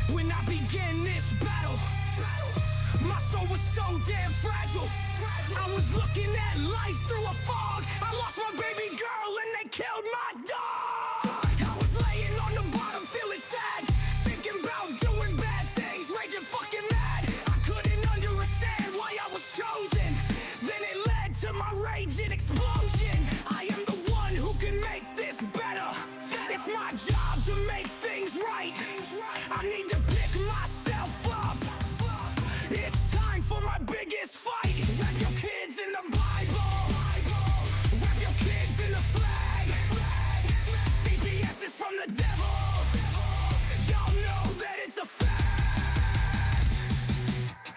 When I began this battle, my soul was so damn fragile. I was looking at life through a fog. I lost my baby girl and they killed my dog. I was laying on the bottom feeling sad, thinking about doing bad things, raging fucking mad. I couldn't understand why I was chosen. Then it led to my raging explosion. I am the one who can make this better. It's my job to make things right. I need to pick myself up. It's time for my biggest fight. Wrap your kids in the Bible. Wrap your kids in the flag. CPS is from the devil. Y'all know that it's a fact.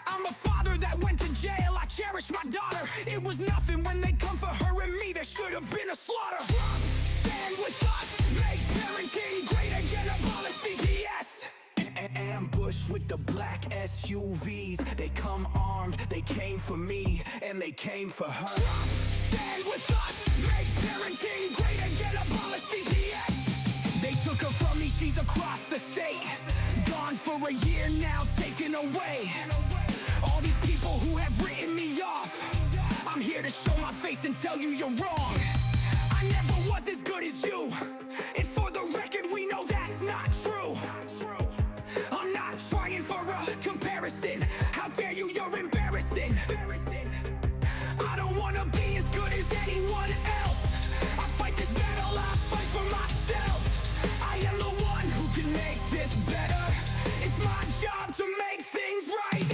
I'm a father that went to jail. I cherish my daughter. It was nothing when they come for her and me. There should have been a slaughter. Stand with us. Make parenting great again. Abolish CPS. Ambush with the black SUVs. They come armed, they came for me, and they came for her. Stand with us, make parenting great again, abolish CPS. They took her from me, she's across the state. Gone for a year now, taken away. All these people who have written me off, I'm here to show my face and tell you you're wrong. I never was as good as you, and for the record we know that's not true. I'm not trying for a comparison. How dare you, you're embarrassing. I don't wanna be as good as anyone else. I fight this battle, I fight for myself. I am the one who can make this better. It's my job to make things right.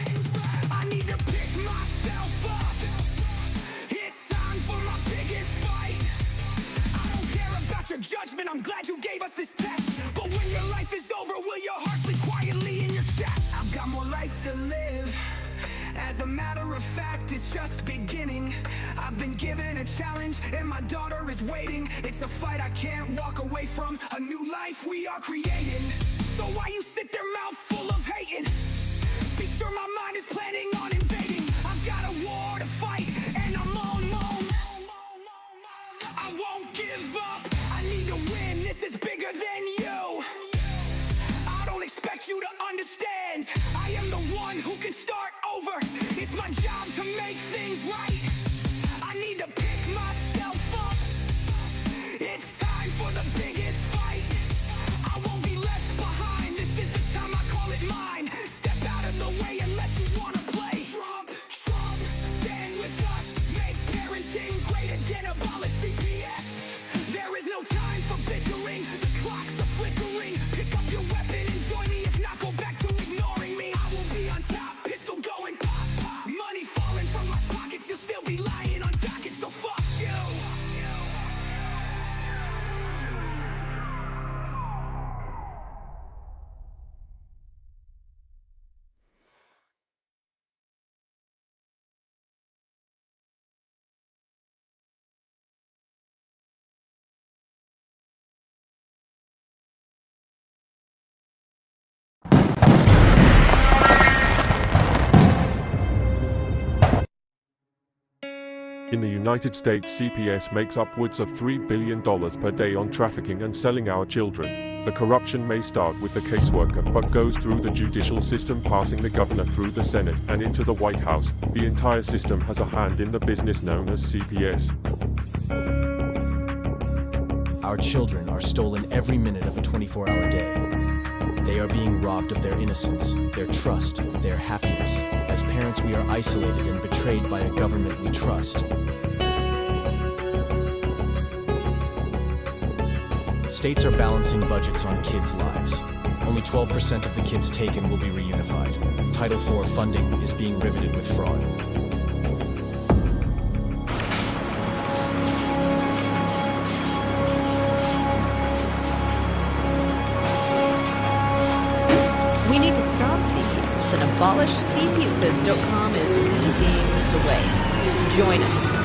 I need to pick myself up. It's time for my biggest fight. I don't care about your judgment, I'm glad you gave us this test. But when your life is over, will your heart sleep quietly in your chest? I've got more life to live. As a matter of fact, it's just beginning. I've been given a challenge and my daughter is waiting. It's a fight I can't walk away from, a new life we are creating. So why you sit there mouth full of hating? Be sure my mind is planning on invading. I've got a war to fight and I'm on. I won't give up, I need to win, this is bigger than you. I don't expect you to understand. I am the one who can start over. It's my job to make things right. I need to pick myself up. It's time for the biggest fight. I won't be left behind. This is the time, I call it mine. Step out of the way unless you wanna play Trump. Stand with us. Make parenting great again. Abolish CPS. There is no time for bickering. The clocks are flickering. Pick up your weapon and join me. If not, go back to ignoring me. I will be on top. Pistol going pop, pop. Money falling from my pockets. You'll still be lying on dockets. So fuck you. In the United States, CPS makes upwards of $3 billion per day on trafficking and selling our children. The corruption may start with the caseworker, but goes through the judicial system, passing the governor through the Senate and into the White House. The entire system has a hand in the business known as CPS. Our children are stolen every minute of a 24-hour day. They are being robbed of their innocence, their trust, their happiness. As parents, we are isolated and betrayed by a government we trust. States are balancing budgets on kids' lives. Only 12% of the kids taken will be reunified. Title IV funding is being riveted with fraud. We need to stop CPS, and abolishcpus.com is leading the way. Join us.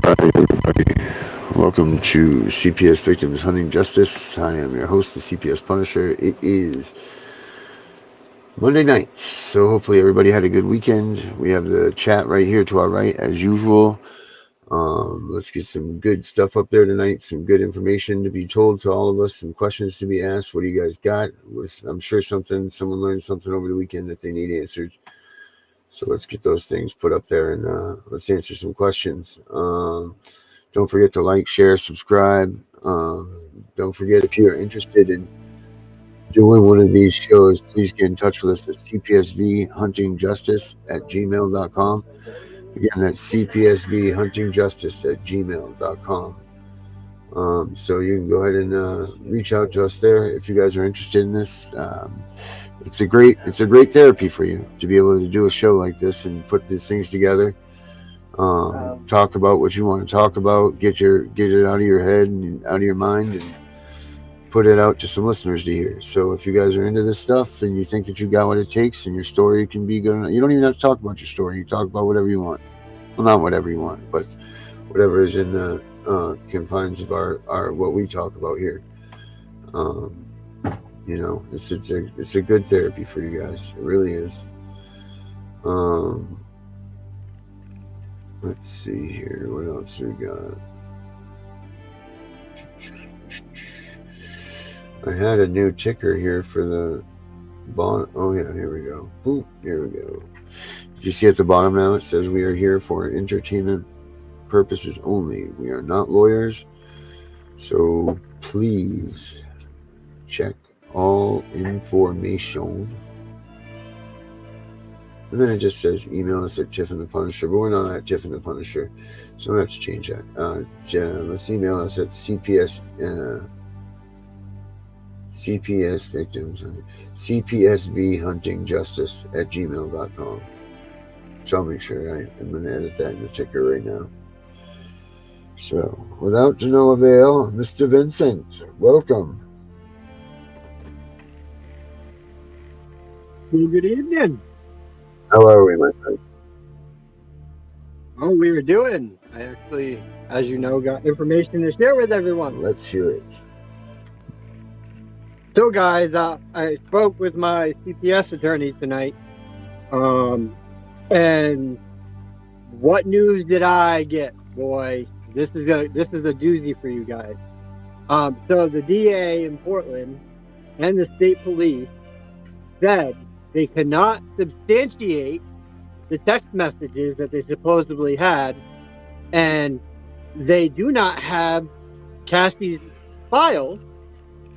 Welcome to CPS Victims Hunting Justice. I am your host, the CPS Punisher. It is Monday night, so hopefully everybody had a good weekend. We have the chat right here to our right, as usual. Let's get some good stuff up there tonight, some good information to be told to all of us, some questions to be asked. What do you guys got? I'm sure someone learned something over the weekend that they need answered. So let's get those things put up there and let's answer some questions. Don't forget to like, share, subscribe. Don't forget, if you're interested in doing one of these shows, please get in touch with us at cpsvhuntingjustice@gmail.com. Again, that's cpsvhuntingjustice@gmail.com. So you can go ahead and reach out to us there if you guys are interested in this. It's a great therapy for you to be able to do a show like this and put these things together. Talk about what you want to talk about, get it out of your head and out of your mind, and put it out to some listeners to hear. So if you guys are into this stuff and you think that you got what it takes and your story can be good enough, you don't even have to talk about your story. You talk about whatever you want. Well, not whatever you want, but whatever is in the confines of our what we talk about here. It's a good therapy for you guys. It really is. Let's see here. What else we got? I had a new ticker here for the bottom. Oh yeah, here we go. Boop, here we go. If you see at the bottom now, it says we are here for entertainment purposes only. We are not lawyers. So please check all information. And then it just says email us at Tiff and the Punisher, but we're not at Tiff and the Punisher, so I'm going to have to change that. Let's email us at CPS Victims, CPSVHuntingJustice@gmail.com. So I'll make sure I'm going to edit that in the ticker right now. So, without to no avail, Mr. Vincent, welcome. Well, good evening. How are we, my friend? Oh, we were doing. I actually, as you know, got information to share with everyone. Let's hear it. So, guys, I spoke with my CPS attorney tonight. And what news did I get? Boy, this is a doozy for you guys. So the DA in Portland and the state police said they cannot substantiate the text messages that they supposedly had, and they do not have Cassie's file.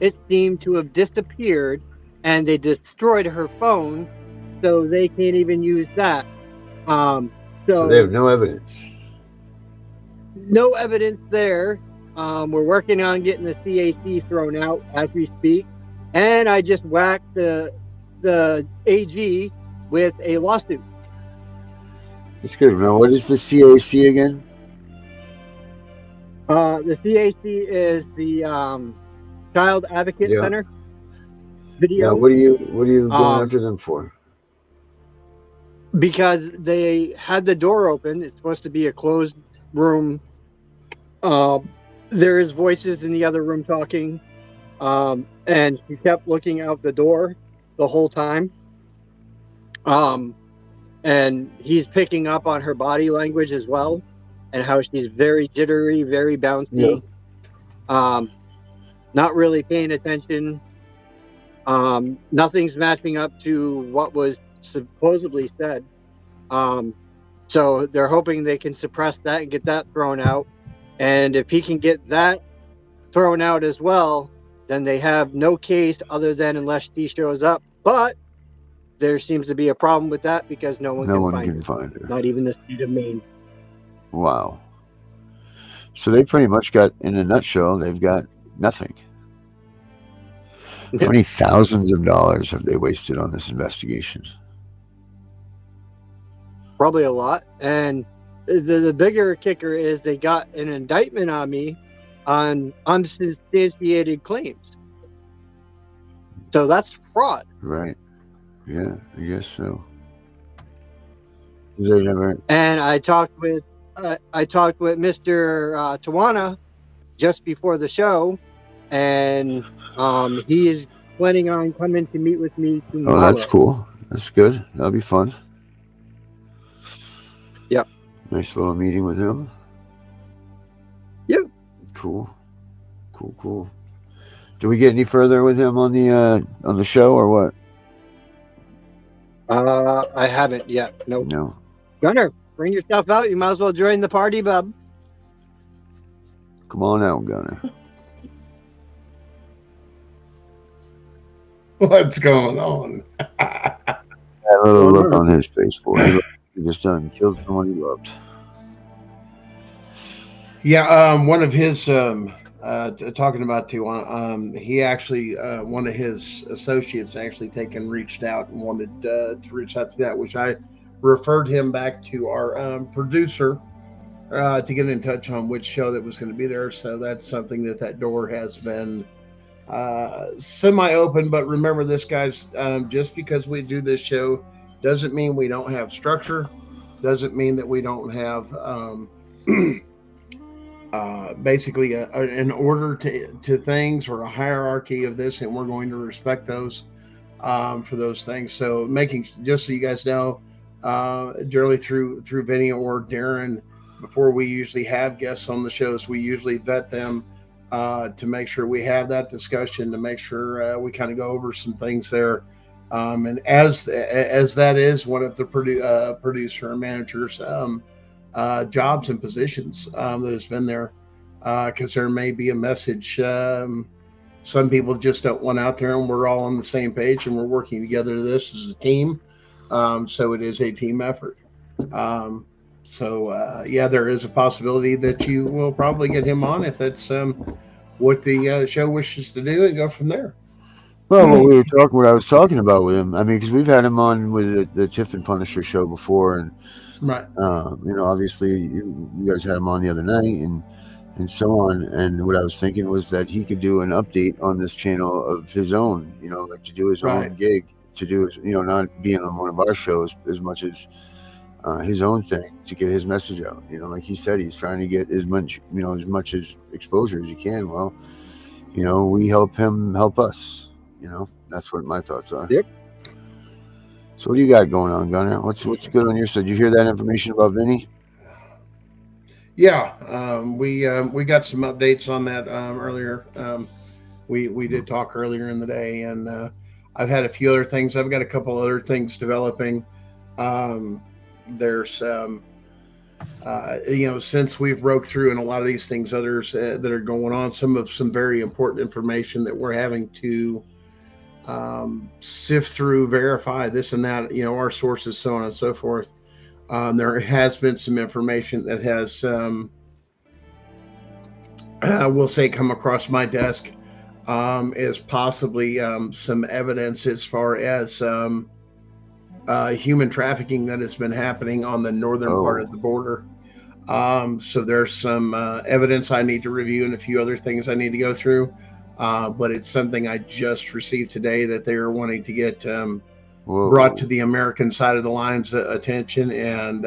It seemed to have disappeared, and they destroyed her phone, so they can't even use that. So they have no evidence. No evidence there. We're working on getting the CAC thrown out as we speak, and I just whacked the AG with a lawsuit. It's good. Now, what is the CAC again? The CAC is the Child Advocate Center. Video. Now, what are you going after them for? Because they had the door open. It's supposed to be a closed room. There is voices in the other room talking, and she kept looking out the door the whole time. And he's picking up on her body language as well, and how she's very jittery, very bouncy, not really paying attention. Nothing's matching up to what was supposedly said. So they're hoping they can suppress that and get that thrown out. And if he can get that thrown out as well, then they have no case other than unless she shows up. But there seems to be a problem with that because no one can find her. Not even the state of Maine. Wow. So they pretty much got, in a nutshell, they've got nothing. How many thousands of dollars have they wasted on this investigation? Probably a lot. And the bigger kicker is they got an indictment on me on unsubstantiated claims. So that's fraud. Right. Yeah, I guess so. They never. And I talked with I talked with Mr. Tawana just before the show, and he is planning on coming to meet with me Oh, that's tomorrow. cool. That's good. That'll be fun. Yep. Nice little meeting with him. Yep. Cool. Cool. Did we get any further with him on the show or what? I haven't yet. Nope. No. Gunner, bring yourself out. You might as well join the party, bub. Come on out, Gunner. What's going on? That little look on his face for him. He just done killed someone he loved. Yeah, one of his talking about Tijuana, he actually one of his associates actually reached out and wanted to reach out to that, which I referred him back to our producer to get in touch on which show that was going to be there. So that's something that door has been semi-open. But remember this, guys, just because we do this show doesn't mean we don't have structure, doesn't mean that we don't have basically an order to things or a hierarchy of this, and we're going to respect those for those things. So making, just so you guys know, generally through Vinny or Darren, before we usually have guests on the shows, we usually vet them to make sure we have that discussion, to make sure we kind of go over some things there. And as that is one of the producer and managers jobs and positions that has been there, because there may be a message some people just don't want out there, and we're all on the same page and we're working together to this as a team. So it is a team effort. Yeah, there is a possibility that you will probably get him on if that's what the show wishes to do, and go from there. Well, what I was talking about with him, I mean, because we've had him on with the Tiff and Punisher show before, and Right. Obviously you guys had him on the other night and so on. And what I was thinking was that he could do an update on this channel of his own, like to do his own gig, to do his, not being on one of our shows as much as his own thing, to get his message out. Like he said, he's trying to get as much as exposure as he can. Well, we help him help us. That's what my thoughts are. Yep. So what do you got going on, Gunner? What's good on your side? Did you hear that information about Vinny? Yeah, we got some updates on that earlier. We did talk earlier in the day, and I've had a few other things. I've got a couple other things developing. There's since we've broke through, and a lot of these things, others that are going on, some very important information that we're having to sift through, verify this and that, our sources, so on and so forth. There has been some information that has, we'll say, come across my desk, is possibly some evidence as far as human trafficking that has been happening on the northern part of the border. So there's some evidence I need to review, and a few other things I need to go through. But it's something I just received today that they are wanting to get brought to the American side of the line's attention. And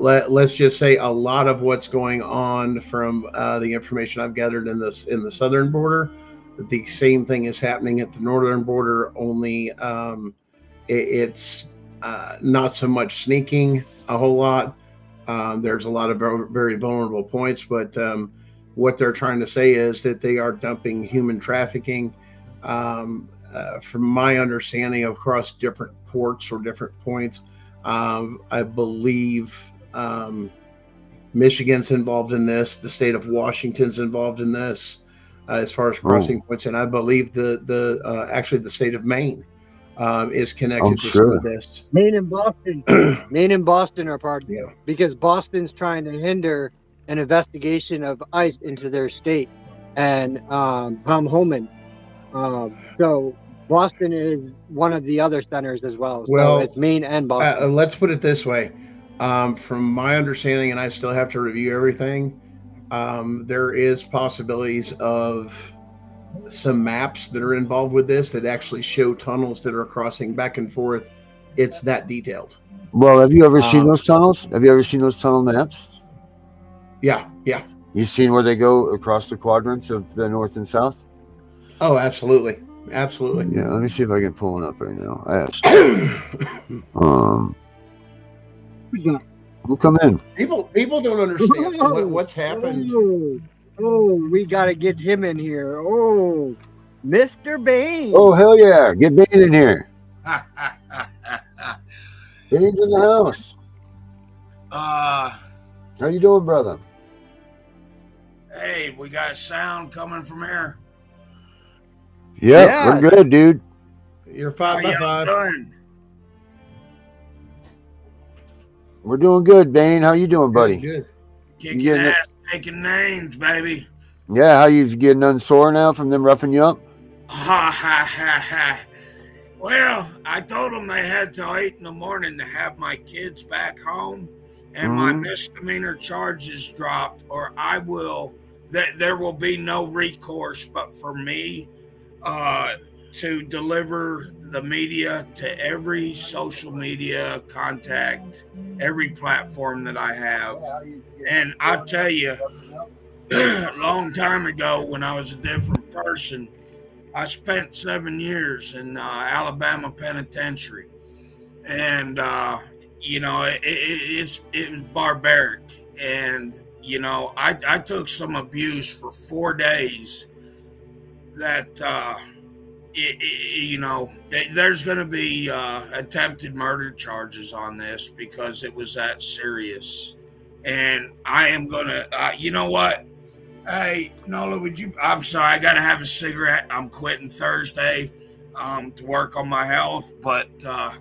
let's just say a lot of what's going on, from the information I've gathered in the southern border, the same thing is happening at the northern border, only it's not so much sneaking a whole lot. There's a lot of very vulnerable points, but what they're trying to say is that they are dumping human trafficking, from my understanding, across different ports or different points. I believe Michigan's involved in this. The state of Washington's involved in this, as far as crossing points, and I believe actually the state of Maine is connected to some of this. Maine and Boston are part of it, because Boston's trying to hinder an investigation of ICE into their state, and Tom Homan. So Boston is one of the other centers as well. Well, so it's Maine and Boston. Let's put it this way. From my understanding, and I still have to review everything, there is possibilities of some maps that are involved with this that actually show tunnels that are crossing back and forth it's that detailed. Well, have you ever seen those tunnels? Have you ever seen those tunnel maps? Yeah. You've seen where they go across the quadrants of the north and south? Oh, absolutely. Yeah, let me see if I can pull it up right now. I asked. Who come in? People don't understand what's happened. Oh, we got to get him in here. Oh, Mr. Bain. Oh, hell yeah. Get Bain in here. Bain's in the house. How you doing, brother? Hey, we got sound coming from here. Yep, we're good, dude. You're How 5 by y'all 5. doing? We're doing good, Bain. How you doing, buddy? Good. Kicking ass, taking names, baby. Yeah, how you getting unsore now from them roughing you up? Ha ha ha ha. Well, I told them they had till 8 in the morning to have my kids back home and my misdemeanor charges dropped, or I will. There will be no recourse but for me to deliver the media to every social media contact, every platform that I have. And I'll tell you, a long time ago when I was a different person, I spent 7 years in Alabama Penitentiary. And, it was barbaric. And, I took some abuse for 4 days that, there's going to be attempted murder charges on this because it was that serious. And I am going to, you know what? Hey, Nola, I'm sorry, I got to have a cigarette. I'm quitting Thursday to work on my health. But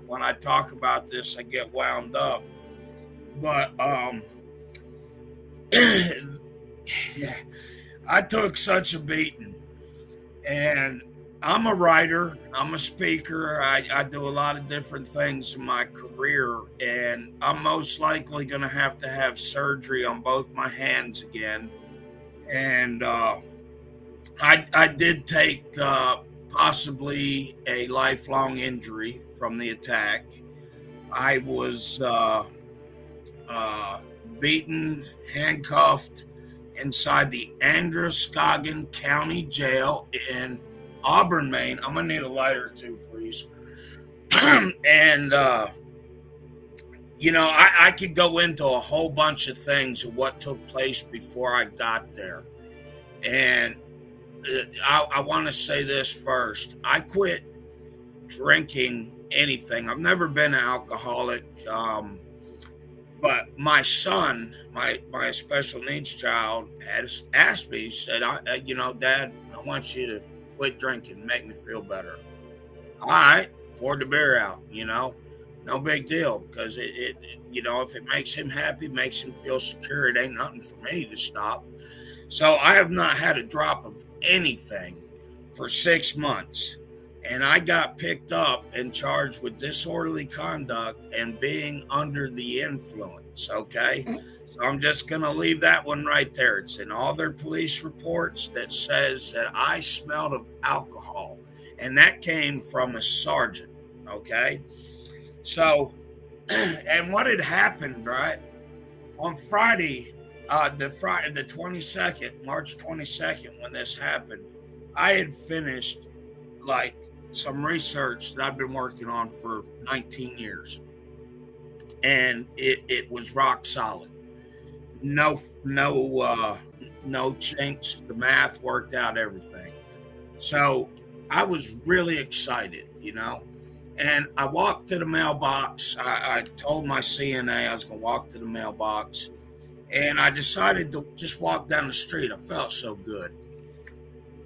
when I talk about this, I get wound up. But, yeah, I took such a beating. And I'm a writer, I'm a speaker, I do a lot of different things in my career, and I'm most likely going to have surgery on both my hands again. And I did take possibly a lifelong injury from the attack. I was beaten, handcuffed inside the Androscoggin County Jail in Auburn, Maine. I'm gonna need a lighter too, please. And I could go into a whole bunch of things of what took place before I got there. And I want to say this first. I quit drinking anything. I've never been an alcoholic. But my son, my special needs child, has asked me, he said, Dad, I want you to quit drinking, make me feel better. All right, poured the beer out, no big deal, because it if it makes him happy, makes him feel secure, it ain't nothing for me to stop. So I have not had a drop of anything for 6 months. And I got picked up and charged with disorderly conduct and being under the influence, okay? So I'm just going to leave that one right there. It's in all their police reports that says that I smelled of alcohol. And that came from a sergeant, okay? So, and what had happened, right? On Friday, the 22nd, March 22nd, when this happened, I had finished like some research that I've been working on for 19 years. And it was rock solid. No chinks. The math worked out everything. So I was really excited, and I walked to the mailbox. I told my CNA I was going to walk to the mailbox, and I decided to just walk down the street. I felt so good.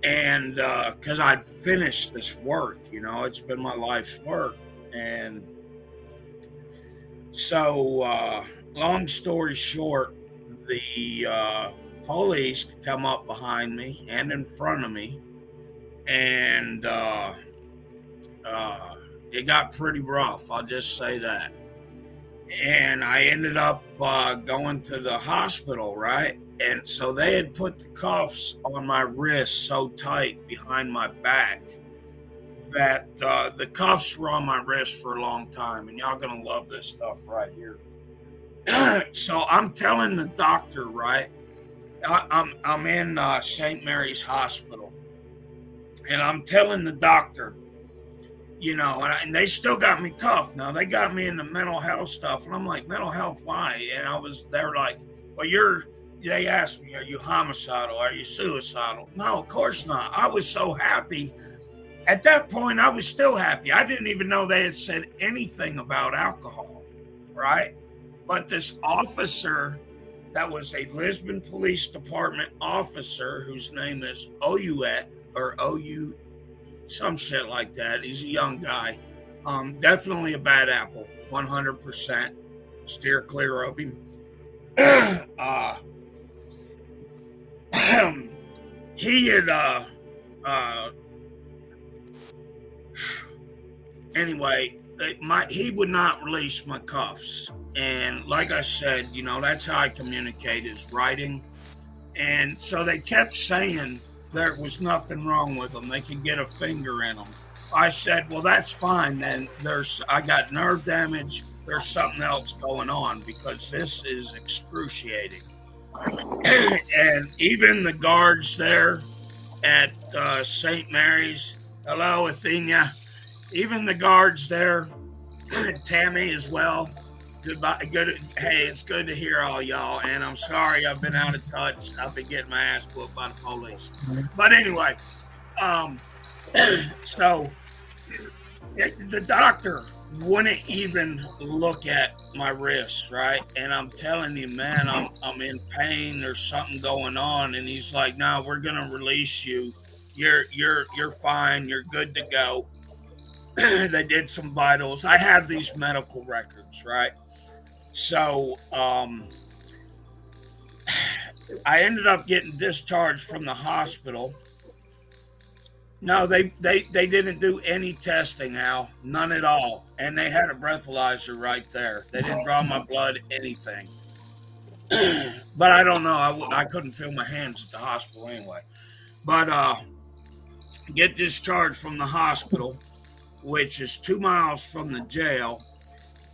And because I'd finished this work, it's been my life's work. And so, long story short, the police come up behind me and in front of me, and it got pretty rough. I'll just say that. And I ended up going to the hospital, right? And so they had put the cuffs on my wrist so tight behind my back that the cuffs were on my wrist for a long time, and y'all gonna love this stuff right here. So I'm telling the doctor, right? I'm in St. Mary's Hospital, and I'm telling the doctor, and they still got me cuffed. Now they got me in the mental health stuff, and I'm like, mental health, why? And they're like, well, they asked me, are you homicidal? Are you suicidal? No, of course not. I was so happy. At that point, I was still happy. I didn't even know they had said anything about alcohol, right? But this officer that was a Lisbon Police Department officer whose name is Oyuet, or OU, some shit like that. He's a young guy. Definitely a bad apple, 100%. Steer clear of him. He had, anyway, he would not release my cuffs. And like I said, that's how I communicate, is writing. And so they kept saying there was nothing wrong with them. They could get a finger in them. I said, well, that's fine. Then I got nerve damage. There's something else going on, because this is excruciating. And even the guards there at St. Mary's, hello, Athenia. Even the guards there, Tammy as well. Goodbye. Hey, it's good to hear all y'all. And I'm sorry I've been out of touch. I've been getting my ass whooped by the police. But anyway, so the doctor wouldn't even look at my wrist, right? And I'm telling you, man, I'm in pain. There's something going on. And he's like, no, we're gonna release you. You're fine. You're good to go. They did some vitals. I have these medical records, right? So I ended up getting discharged from the hospital. No, they didn't do any testing, Al. None at all. And they had a breathalyzer right there. They didn't draw my blood, anything. But I don't know. I couldn't feel my hands at the hospital anyway. But get discharged from the hospital, which is 2 miles from the jail.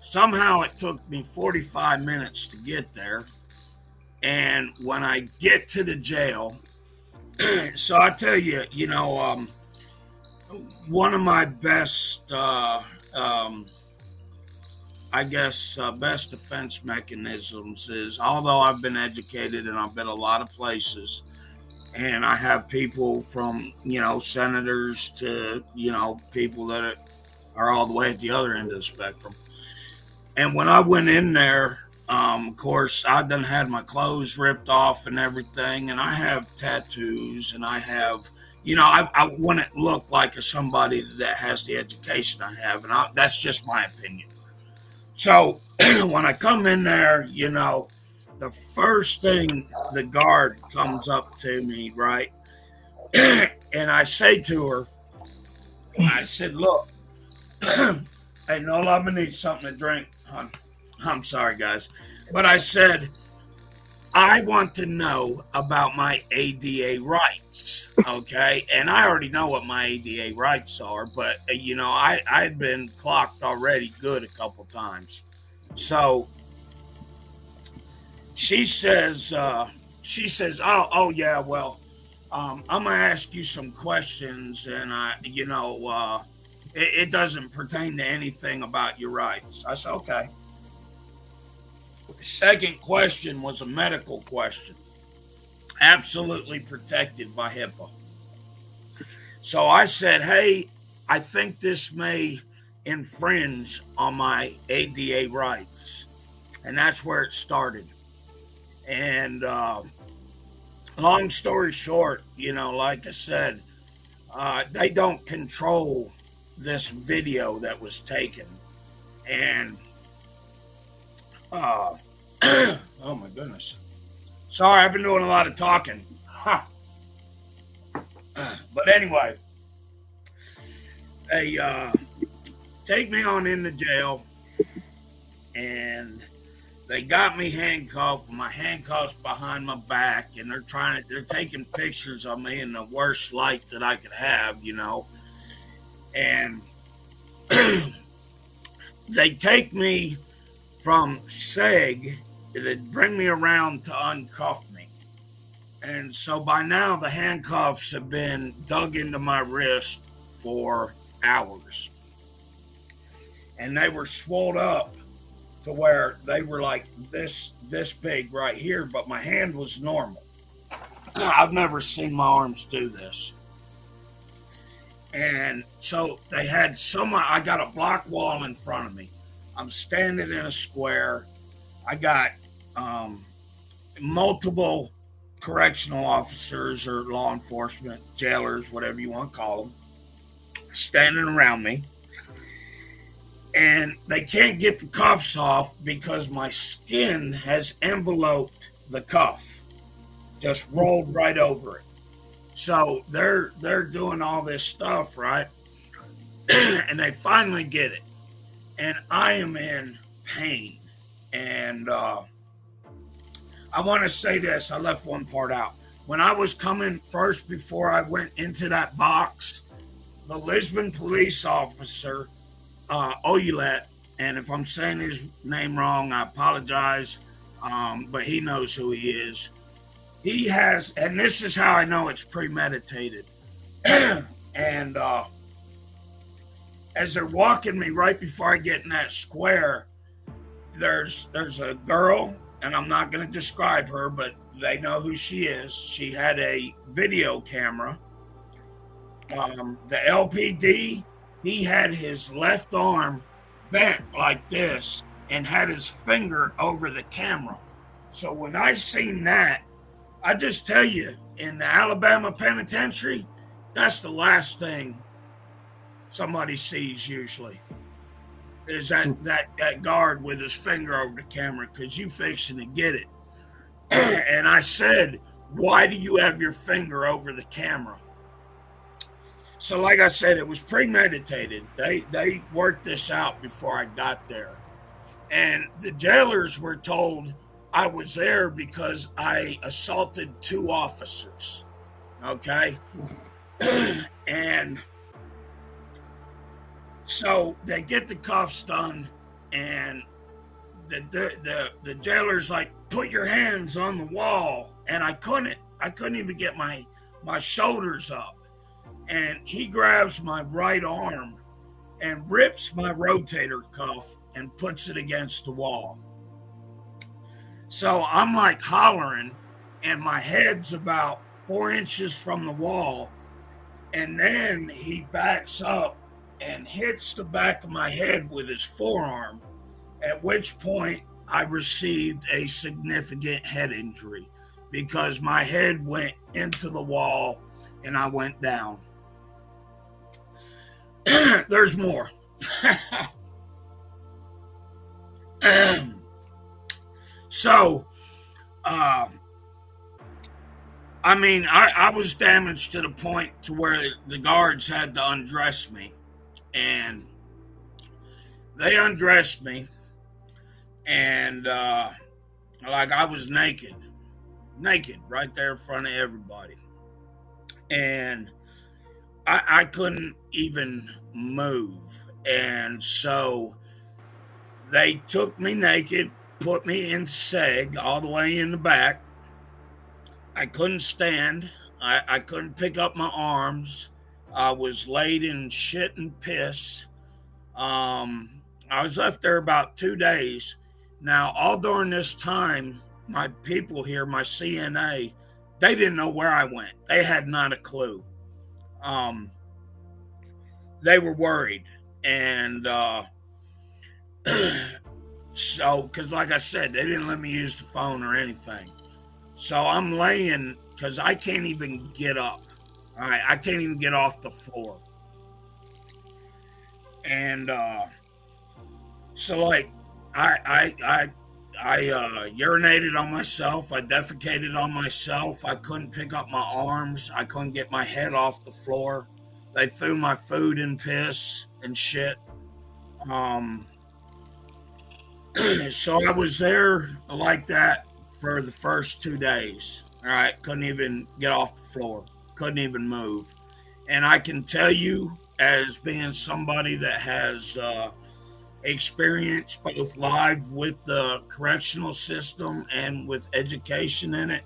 Somehow it took me 45 minutes to get there. And when I get to the jail, so I tell you, one of my best, best defense mechanisms is, although I've been educated and I've been a lot of places, and I have people from, senators to, people that are all the way at the other end of the spectrum. And when I went in there, of course, I done had my clothes ripped off and everything, and I have tattoos, and I have, I wouldn't look like somebody that has the education I have, and that's just my opinion. So when I come in there, the first thing, the guard comes up to me, right? And I say to her, I said, look, hey, no love, I need something to drink, hon. I'm sorry, guys. But I said, I want to know about my ADA rights, okay? And I already know what my ADA rights are, but, I'd been clocked already good a couple times. So she says, oh yeah, well, I'm going to ask you some questions, and, it doesn't pertain to anything about your rights. I said, okay. The second question was a medical question, absolutely protected by HIPAA. So I said, hey, I think this may infringe on my ADA rights. And that's where it started. And long story short, like I said, they don't control this video that was taken. And oh my goodness. Sorry, I've been doing a lot of talking. But anyway, they take me on into jail, and they got me handcuffed. My handcuffs behind my back, and they're taking pictures of me in the worst light that I could have, And they take me from SEG, they bring me around to uncuff me. And so by now, the handcuffs have been dug into my wrist for hours. And they were swelled up to where they were like this big right here, but my hand was normal. I've never seen my arms do this. And so they had I got a block wall in front of me. I'm standing in a square. I got multiple correctional officers or law enforcement, jailers, whatever you want to call them, standing around me. And they can't get the cuffs off because my skin has enveloped the cuff, just rolled right over it. So they're doing all this stuff, right? And they finally get it. And I am in pain. And I want to say this. I left one part out. When I was coming first, before I went into that box, the Lisbon police officer, Oyulet, and if I'm saying his name wrong, I apologize, but he knows who he is. He has, and this is how I know it's premeditated. And as they're walking me right before I get in that square, there's a girl, and I'm not going to describe her, but they know who she is. She had a video camera. The LPD, he had his left arm bent like this and had his finger over the camera. So when I seen that, I just tell you, in the Alabama penitentiary, that's the last thing somebody sees usually, is that guard with his finger over the camera, because you fixing to get it. And I said, why do you have your finger over the camera? So like I said, it was premeditated. They worked this out before I got there. And the jailers were told I was there because I assaulted 2 officers. Okay? And so they get the cuffs done, and the jailer's like, put your hands on the wall. And I couldn't even get my shoulders up. And he grabs my right arm and rips my rotator cuff and puts it against the wall. So I'm like hollering, and my head's about 4 inches from the wall. And then he backs up and hits the back of my head with his forearm, at which point I received a significant head injury because my head went into the wall and I went down. There's more. So, I mean, I was damaged to the point to where the guards had to undress me. And they undressed me. And, like I was naked right there in front of everybody. And I couldn't even move. And so they took me naked, put me in SEG all the way in the back. I couldn't stand. I couldn't pick up my arms. I was laid in shit and piss. I was left there about 2 days. Now, all during this time, my people here, my CNA, they didn't know where I went. They had not a clue. They were worried. And so, because like I said, they didn't let me use the phone or anything. So I'm laying, because I can't even get up. All right, I can't even get off the floor. And so, like, I urinated on myself. I defecated on myself. I couldn't pick up my arms. I couldn't get my head off the floor. They threw my food in piss and shit. So I was there like that for the first 2 days. All right, couldn't even get off the floor. Couldn't even move. And I can tell you, as being somebody that has experience both live with the correctional system and with education in it.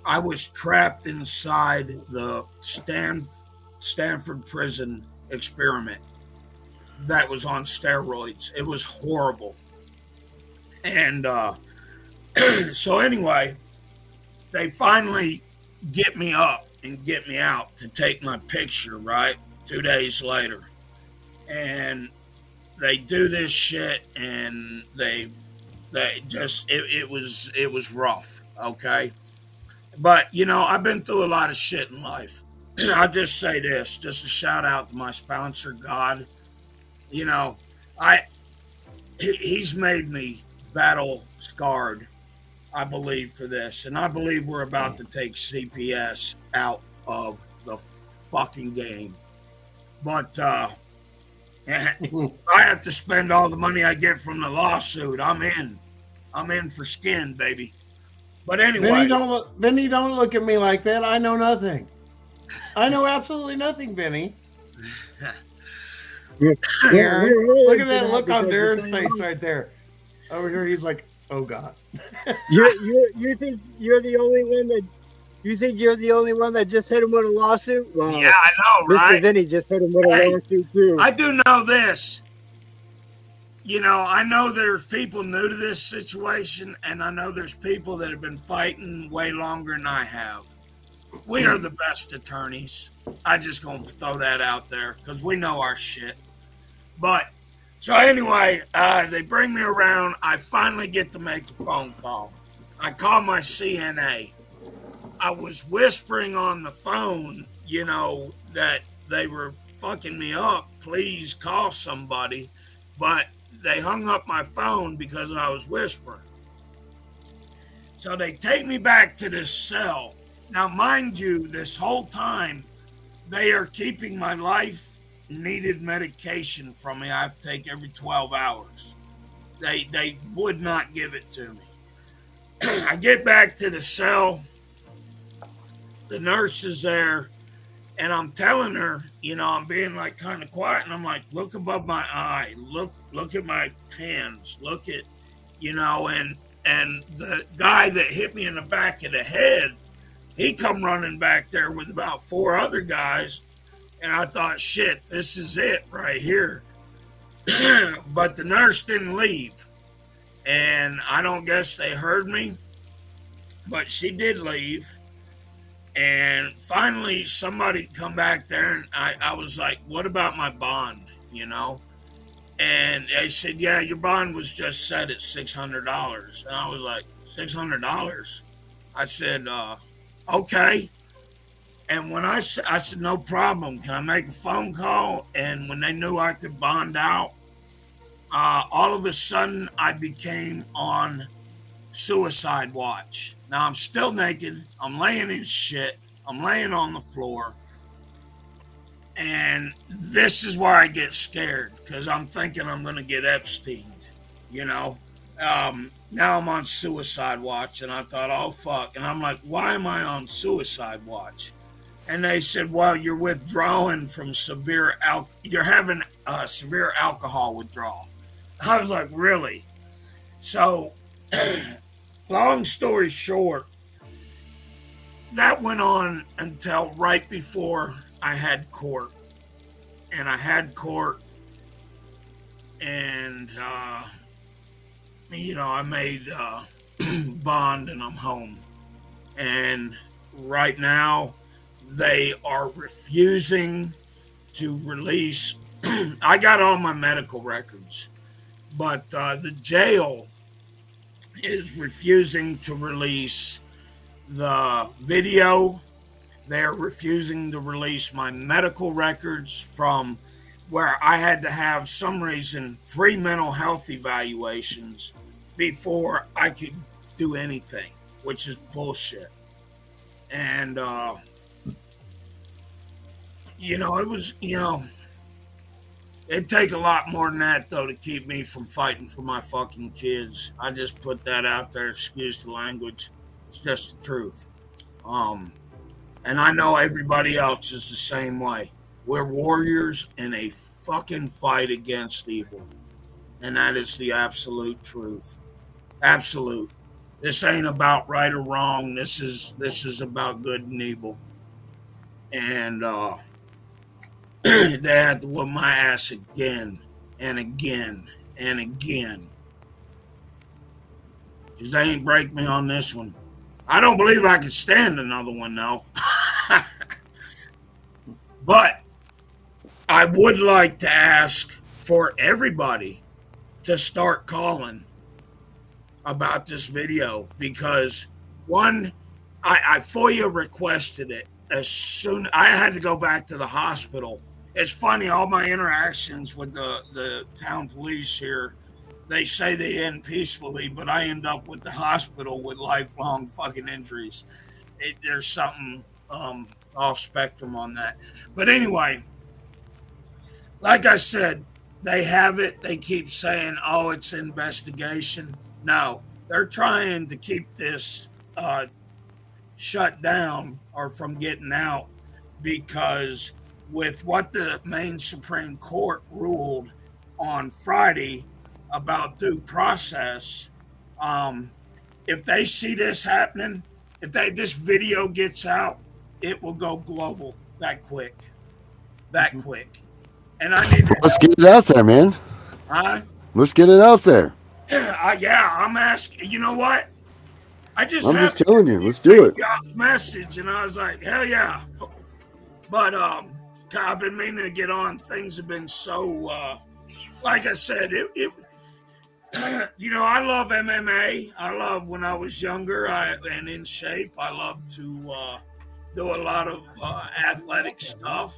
I was trapped inside the Stanford prison experiment that was on steroids. It was horrible. And so anyway, they finally get me up and get me out to take my picture, right? 2 days later. And they do this shit, and they just it was rough, okay? But you know, I've been through a lot of shit in life. I'll just say this, just a shout out to my sponsor, God. You know, he's made me battle scarred, I believe, for this. And I believe we're about to take CPS out of the fucking game. But I have to spend all the money I get from the lawsuit. I'm in for skin, baby. But anyway, Vinny, don't look at me like that. I know nothing. I know absolutely nothing, Vinny. Look at that look on Darren's face right there. Over here, he's like, "Oh God." You think you're the only one that? You think you're the only one that just hit him with a lawsuit? Well, yeah, I know, right? Mr. Vinny just hit him with a lawsuit too. I do know this. You know, I know there's people new to this situation, and I know there's people that have been fighting way longer than I have. We are the best attorneys. I just gonna throw that out there because we know our shit. But so anyway, they bring me around. I finally get to make a phone call. I call my CNA. I was whispering on the phone, you know, that they were fucking me up. Please call somebody. But they hung up my phone because I was whispering. So they take me back to this cell. Now, mind you, this whole time, they are keeping my life-needed medication from me. I have to take every 12 hours. They would not give it to me. I get back to the cell. The nurse is there, and I'm telling her, you know, I'm being like kind of quiet, and I'm like, look above my eye, look at my hands, look at, you know, and the guy that hit me in the back of the head, he come running back there with about 4 other guys, and I thought, shit, this is it right here. But the nurse didn't leave, and I don't guess they heard me, but she did leave. And finally, somebody come back there, and I was like, what about my bond, you know? And they said, yeah, your bond was just set at $600. And I was like, $600? I said, okay. And when I said, no problem, can I make a phone call? And when they knew I could bond out, all of a sudden, I became on suicide watch. Now I'm still naked. I'm laying in shit. I'm laying on the floor. And this is where I get scared because I'm thinking I'm going to get Epstein, you know. Now I'm on suicide watch, and I thought, oh, fuck. And I'm like, why am I on suicide watch? And they said, well, you're withdrawing from you're having severe alcohol withdrawal. I was like, really? So long story short, that went on until right before I had court. And I had court, and, you know, I made bond, and I'm home. And right now, they are refusing to release. I got all my medical records, but the jail is refusing to release the video. They're refusing to release my medical records from where I had to have some reason 3 mental health evaluations before I could do anything, which is bullshit. And, you know, it was, you know, it'd take a lot more than that, though, to keep me from fighting for my fucking kids. I just put that out there, excuse the language. It's just the truth. And I know everybody else is the same way. We're warriors in a fucking fight against evil. And that is the absolute truth. Absolute. This ain't about right or wrong. This is about good and evil. And they had to whip my ass again and again and again. Because they ain't break me on this one. I don't believe I could stand another one, though. But I would like to ask for everybody to start calling about this video, because one, I FOIA requested it as soon. I had to go back to the hospital. It's funny, all my interactions with the town police here, they say they end peacefully, but I end up with the hospital with lifelong fucking injuries. There's something off spectrum on that. But anyway, like I said, they have it. They keep saying, oh, it's investigation. No, they're trying to keep this shut down or from getting out, because with what the Maine Supreme Court ruled on Friday about due process, if they see this happening, if this video gets out, it will go global that quick. And I need to Let's get it out there, man. Let's get it out there. Yeah, I'm asking. You know what? I'm just telling you, let's do it. Message, and I was like, hell yeah. But I've been meaning to get on. Things have been so, like I said, you know, I love MMA. I love when I was younger and in shape. I love to do a lot of athletic stuff,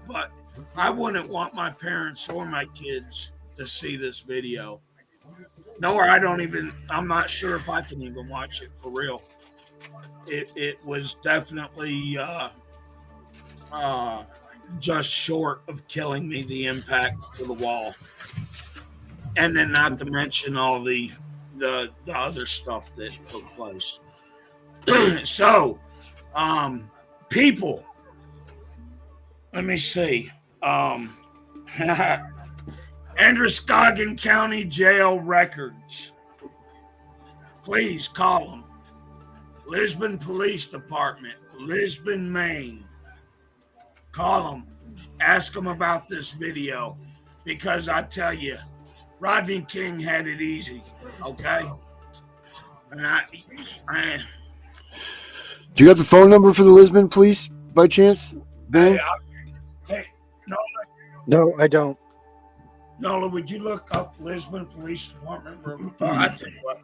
but I wouldn't want my parents or my kids to see this video. Nor I'm not sure if I can even watch it for real. It was definitely just short of killing me, the impact to the wall. And then not to mention all the other stuff that took place. So, people, let me see. Androscoggin County Jail records. Please call them. Lisbon Police Department, Lisbon, Maine. Call them. Ask them about this video, because I tell you, Rodney King had it easy. Okay. And do you got the phone number for the Lisbon Police by chance, Ben? No, I don't. Nola, would you look up Lisbon Police Department? I tell you what,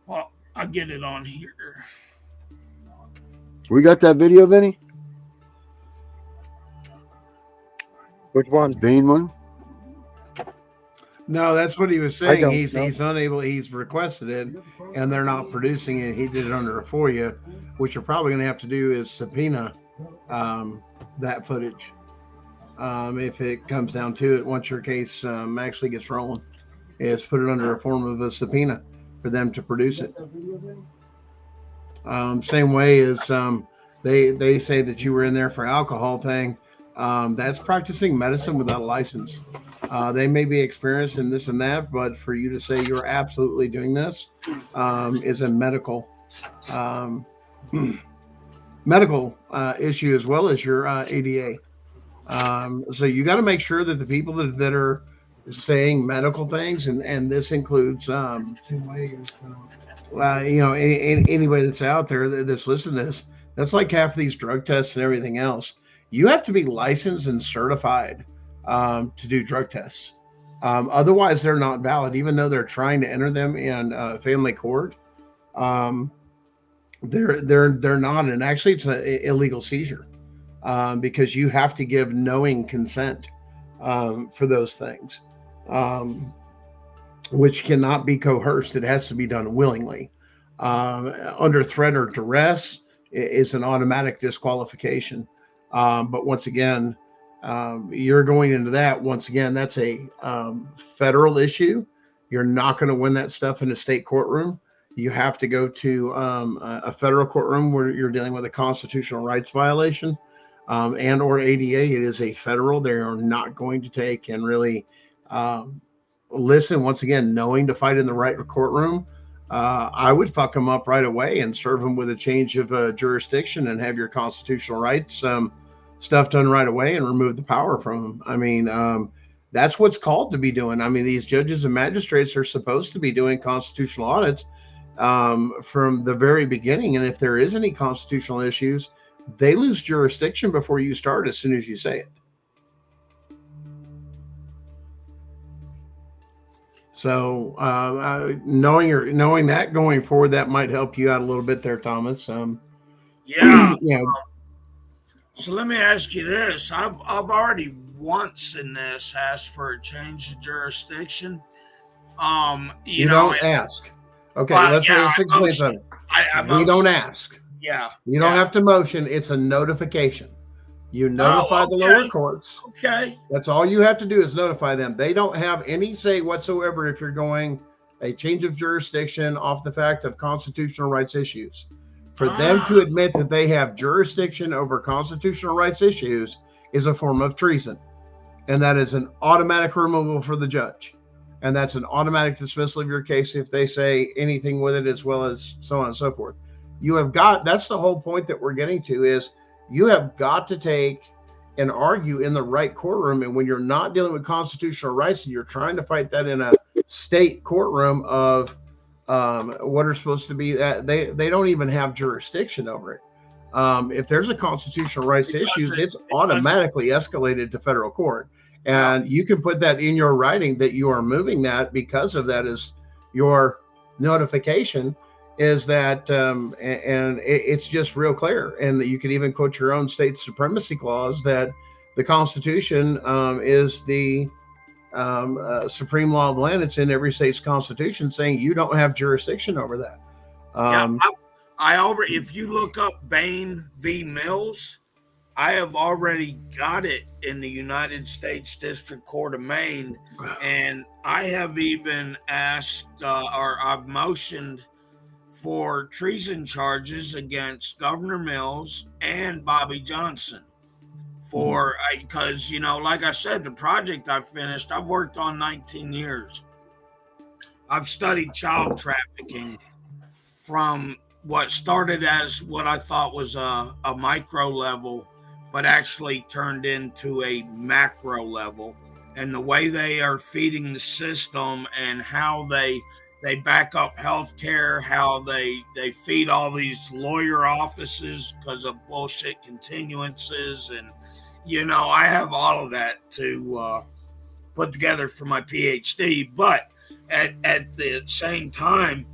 well, I'll get it on here. We got that video, Vinny? Which one? Bane one? No, that's what he was saying. He's unable. He's requested it, and they're not producing it. He did it under a FOIA, which you're probably going to have to do is subpoena that footage if it comes down to it. Once your case actually gets rolling, is put it under a form of a subpoena for them to produce it. Same way as they say that you were in there for alcohol thing. That's practicing medicine without a license. They may be experienced in this and that, but for you to say you're absolutely doing this is a medical issue, as well as your ADA. So you got to make sure that the people that are saying medical things, and this includes, anybody that's out there that's listening to this, that's like half of these drug tests and everything else. You have to be licensed and certified to do drug tests. Otherwise, they're not valid, even though they're trying to enter them in family court. They're not, and actually, it's an illegal seizure because you have to give knowing consent for those things, which cannot be coerced. It has to be done willingly. Under threat or duress is an automatic disqualification. But once again, you're going into that. Once again, that's a federal issue. You're not going to win that stuff in a state courtroom. You have to go to a federal courtroom where you're dealing with a constitutional rights violation. and or ADA. It is a federal. They are not going to take and really um, listen. Once again, knowing to fight in the right courtroom, I would fuck them up right away and serve them with a change of jurisdiction and have your constitutional rights stuff done right away and remove the power from them. I mean, that's what's called to be doing. I mean, these judges and magistrates are supposed to be doing constitutional audits from the very beginning. And if there is any constitutional issues, they lose jurisdiction before you start as soon as you say it. So knowing that going forward, that might help you out a little bit there, Thomas. Yeah. You know, So let me ask you this: I've already once in this asked for a change of jurisdiction. you don't ask. Okay, let's explain something. We don't ask. Yeah. You don't have to motion. It's a notification. You notify the lower courts. Okay. That's all you have to do is notify them. They don't have any say whatsoever if you're going a change of jurisdiction off the fact of constitutional rights issues. For them to admit that they have jurisdiction over constitutional rights issues is a form of treason. And that is an automatic removal for the judge. And that's an automatic dismissal of your case if they say anything with it, as well as so on and so forth. You have got, that's the whole point that we're getting to, is you have got to take and argue in the right courtroom. And when you're not dealing with constitutional rights and you're trying to fight that in a state courtroom of what are supposed to be that they don't even have jurisdiction over it. If there's a constitutional rights issues, it's automatically escalated to federal court. And you can put that in your writing that you are moving that because of that is your notification is that, and it's just real clear. And that you can even quote your own state supremacy clause that the Constitution is the supreme law of the land. It's in every state's constitution saying you don't have jurisdiction over that. I already, if you look up Bain v. Mills, I have already got it in the United States District Court of Maine, and I have even asked or I've motioned for treason charges against Governor Mills and Bobby Johnson for, because, you know, like I said, the project I finished, I've worked on 19 years. I've studied child trafficking from what started as what I thought was a micro level, but actually turned into a macro level, and the way they are feeding the system and how they back up healthcare, how they feed all these lawyer offices because of bullshit continuances. And, you know, I have all of that to put together for my PhD. But at the same time,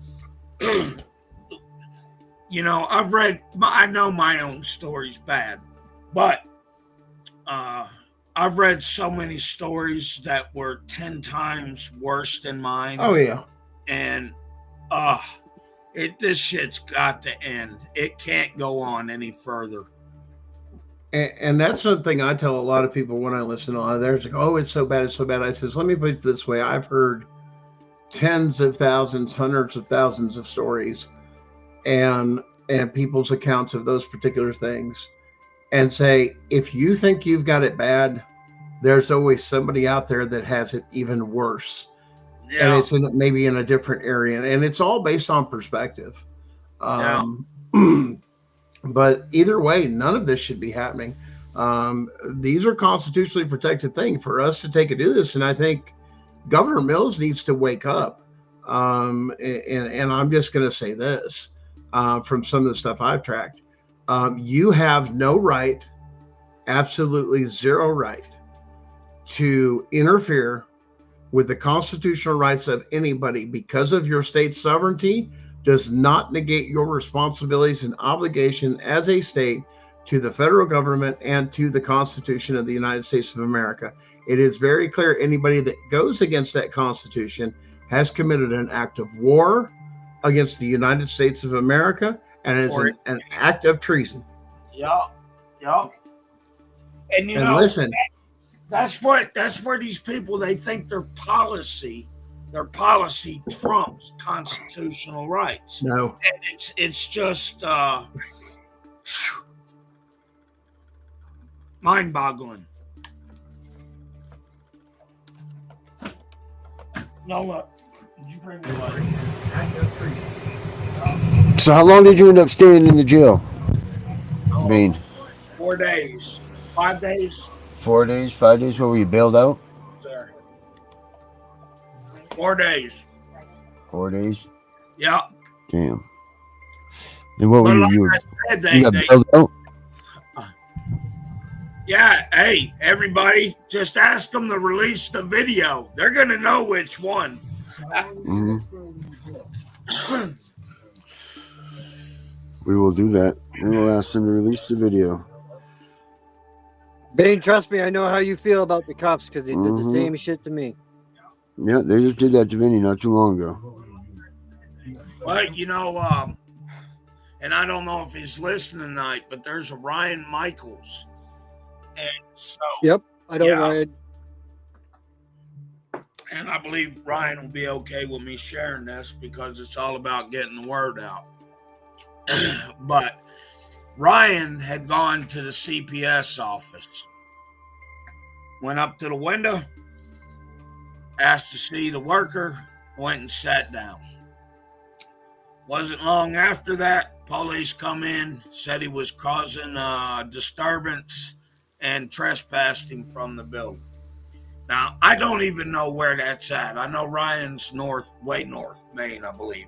you know, I know my own story's bad, but I've read so many stories that were 10 times worse than mine. Oh, yeah. And this shit's got to end. It can't go on any further. And that's something I tell a lot of people when I listen to theirs. Like, oh, it's so bad, it's so bad. I says, let me put it this way. I've heard tens of thousands, hundreds of thousands of stories and people's accounts of those particular things, and say, if you think you've got it bad, there's always somebody out there that has it even worse. Yeah. And it's maybe in a different area, and it's all based on perspective. But either way, none of this should be happening. These are constitutionally protected things for us to take and do this. And I think Governor Mills needs to wake up. And I'm just going to say this from some of the stuff I've tracked. You have no right, absolutely zero right, to interfere with the constitutional rights of anybody because of your state sovereignty. Does not negate your responsibilities and obligation as a state to the federal government and to the Constitution of the United States of America. It is very clear anybody that goes against that Constitution has committed an act of war against the United States of America, and is an act of treason. Yeah. And you know, listen, that's where these people, they think their policy trumps constitutional rights. No, and it's just mind-boggling. Lola, did you bring me water? So how long did you end up staying in the jail, Bane? 4 days. 5 days? 4 days, 5 days? What were you bailed out? Sir. 4 days. 4 days. Yeah. Damn. And what But were like you? I said, You got bailed out? Yeah, hey, everybody, just ask them to release the video. They're going to know which one. Mm-hmm. We will do that. We will ask them to release the video. Bane, trust me, I know how you feel about the cops because they did the Mhm. same shit to me. Yeah, they just did that to Vinny not too long ago. But, you know, and I don't know if he's listening tonight, but there's a Ryan Michaels. And so, Yep, I don't Ryan. And I believe Ryan will be okay with me sharing this because it's all about getting the word out. But Ryan had gone to the CPS office, went up to the window, asked to see the worker, went and sat down. Wasn't long after that, police come in, said he was causing a disturbance and trespassing from the building. Now, I don't even know where that's at. I know Ryan's way north, Maine, I believe.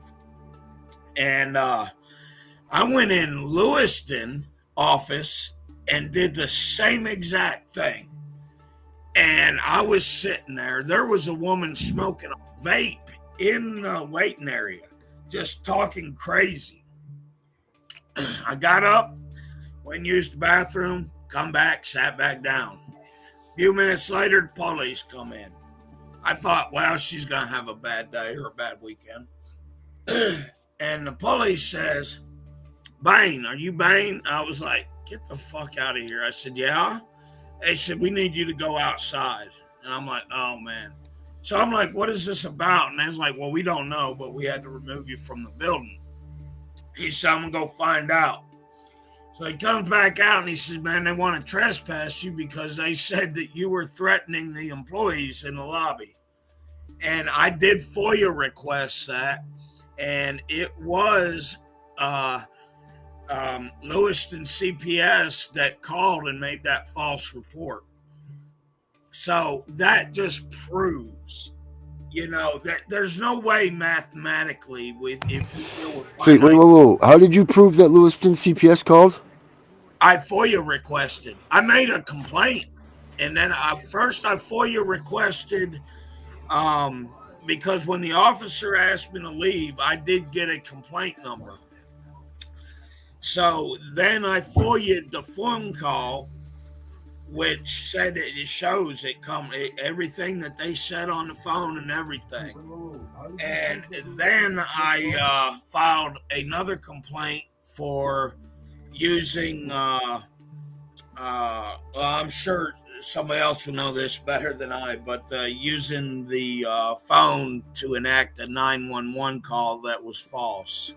And I went in Lewiston office and did the same exact thing. And I was sitting there. There was a woman smoking a vape in the waiting area, just talking crazy. I got up, went and used the bathroom, come back, sat back down. A few minutes later, the police come in. I thought, well, she's going to have a bad day or a bad weekend. And the police says, Bane, are you Bane? I was like, get the fuck out of here. I said, yeah. They said, we need you to go outside. And I'm like, oh, man. So I'm like, what is this about? And they was like, well, we don't know, but we had to remove you from the building. He said, I'm going to go find out. So he comes back out and he says, man, they want to trespass you because they said that you were threatening the employees in the lobby. And I did FOIA request that. And it was Lewiston CPS that called and made that false report. So that just proves, you know, that there's no way mathematically if you deal with Wait, whoa. How did you prove that Lewiston CPS called? I FOIA requested. I made a complaint. And then first I FOIA requested because when the officer asked me to leave, I did get a complaint number. So then I FOIA'd the phone call, which said it shows everything that they said on the phone and everything. And then I filed another complaint for using, I'm sure somebody else will know this better than I, but using the phone to enact a 911 call that was false.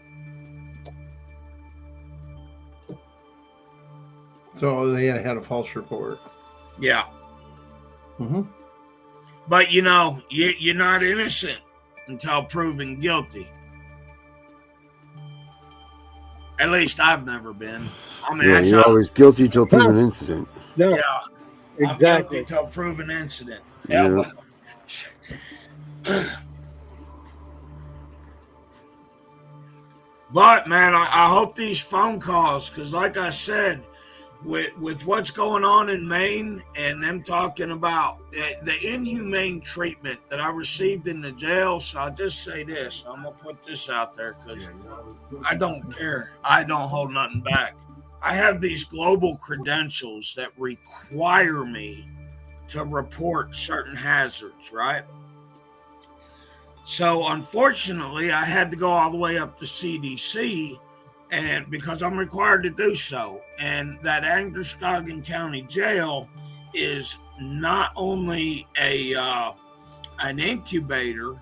So they had a false report. Yeah. Mm-hmm. But, you know, you're not innocent until proven guilty. At least I've never been. I mean, yeah, you're always guilty till proven innocent. No, yeah, exactly. I'm guilty till proven incident. Yeah. Well, but, man, I hope these phone calls, because like I said, with what's going on in Maine and them talking about the inhumane treatment that I received in the jail. So I'll just say this. I'm going to put this out there because I don't care. I don't hold nothing back. I have these global credentials that require me to report certain hazards, right? So unfortunately, I had to go all the way up to CDC, and because I'm required to do so. And that Androscoggin County Jail is not only an incubator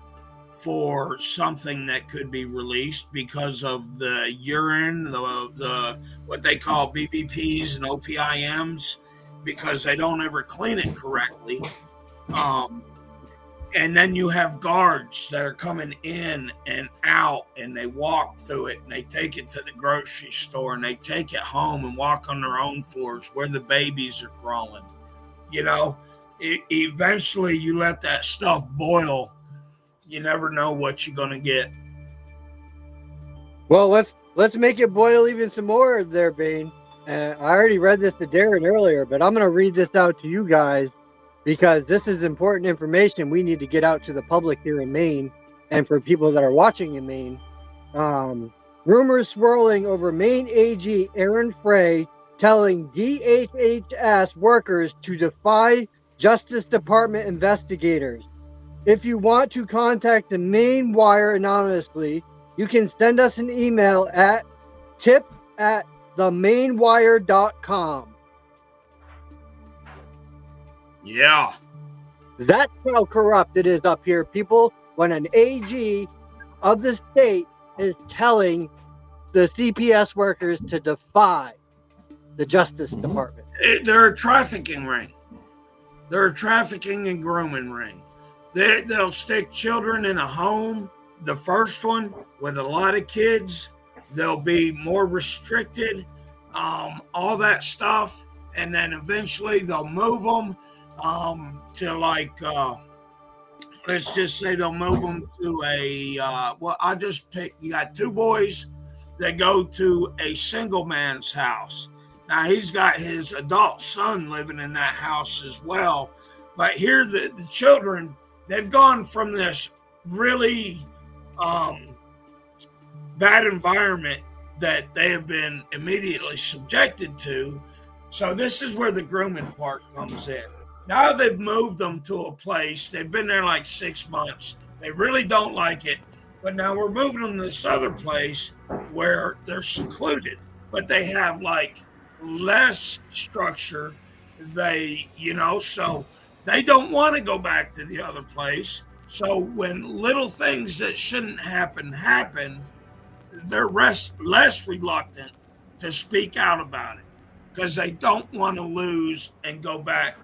for something that could be released because of the urine, the what they call BBPs and OPIMs, because they don't ever clean it correctly. And then you have guards that are coming in and out, and they walk through it, and they take it to the grocery store, and they take it home and walk on their own floors where the babies are crawling. You know, eventually you let that stuff boil. You never know what you're going to get. Well, let's make it boil even some more there, Bane. I already read this to Darren earlier, but I'm going to read this out to you guys because this is important information we need to get out to the public here in Maine and for people that are watching in Maine. Rumors swirling over Maine AG Aaron Frey telling DHHS workers to defy Justice Department investigators. If you want to contact the Maine Wire anonymously, you can send us an email at tip@themainewire.com. Yeah. That's how corrupt it is up here, people, when an AG of the state is telling the CPS workers to defy the Justice Department. They're a trafficking ring. They're a trafficking and grooming ring. They'll stick children in a home, the first one, with a lot of kids. They'll be more restricted, all that stuff. And then eventually they'll move them to like, let's just say they'll move them to a, well, I just picked, you got two boys that go to a single man's house. Now he's got his adult son living in that house as well. But here the children, they've gone from this really bad environment that they have been immediately subjected to. So this is where the grooming part comes in. Now they've moved them to a place. They've been there like 6 months. They really don't like it. But now we're moving them to this other place where they're secluded. But they have like less structure. They, so they don't want to go back to the other place. So when little things that shouldn't happen, they're less reluctant to speak out about it because they don't want to lose and go back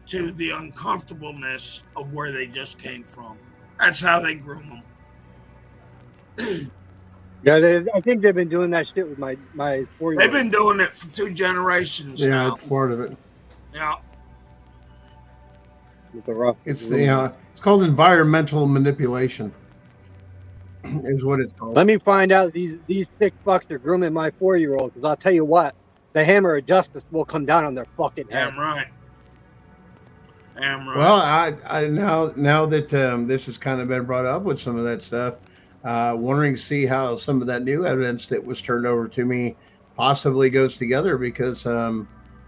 to the uncomfortableness of where they just came from. That's how they groom them. Yeah, I think they've been doing that shit with my 4-year-old. They've been doing it for 2 generations now. Yeah, it's part of it. Yeah. It's called environmental manipulation. Is what it's called. Let me find out these sick fucks are grooming my 4-year-old, because I'll tell you what, the hammer of justice will come down on their fucking head. Damn right. Well, I now that this has kind of been brought up with some of that stuff, wondering to see how some of that new evidence that was turned over to me possibly goes together, because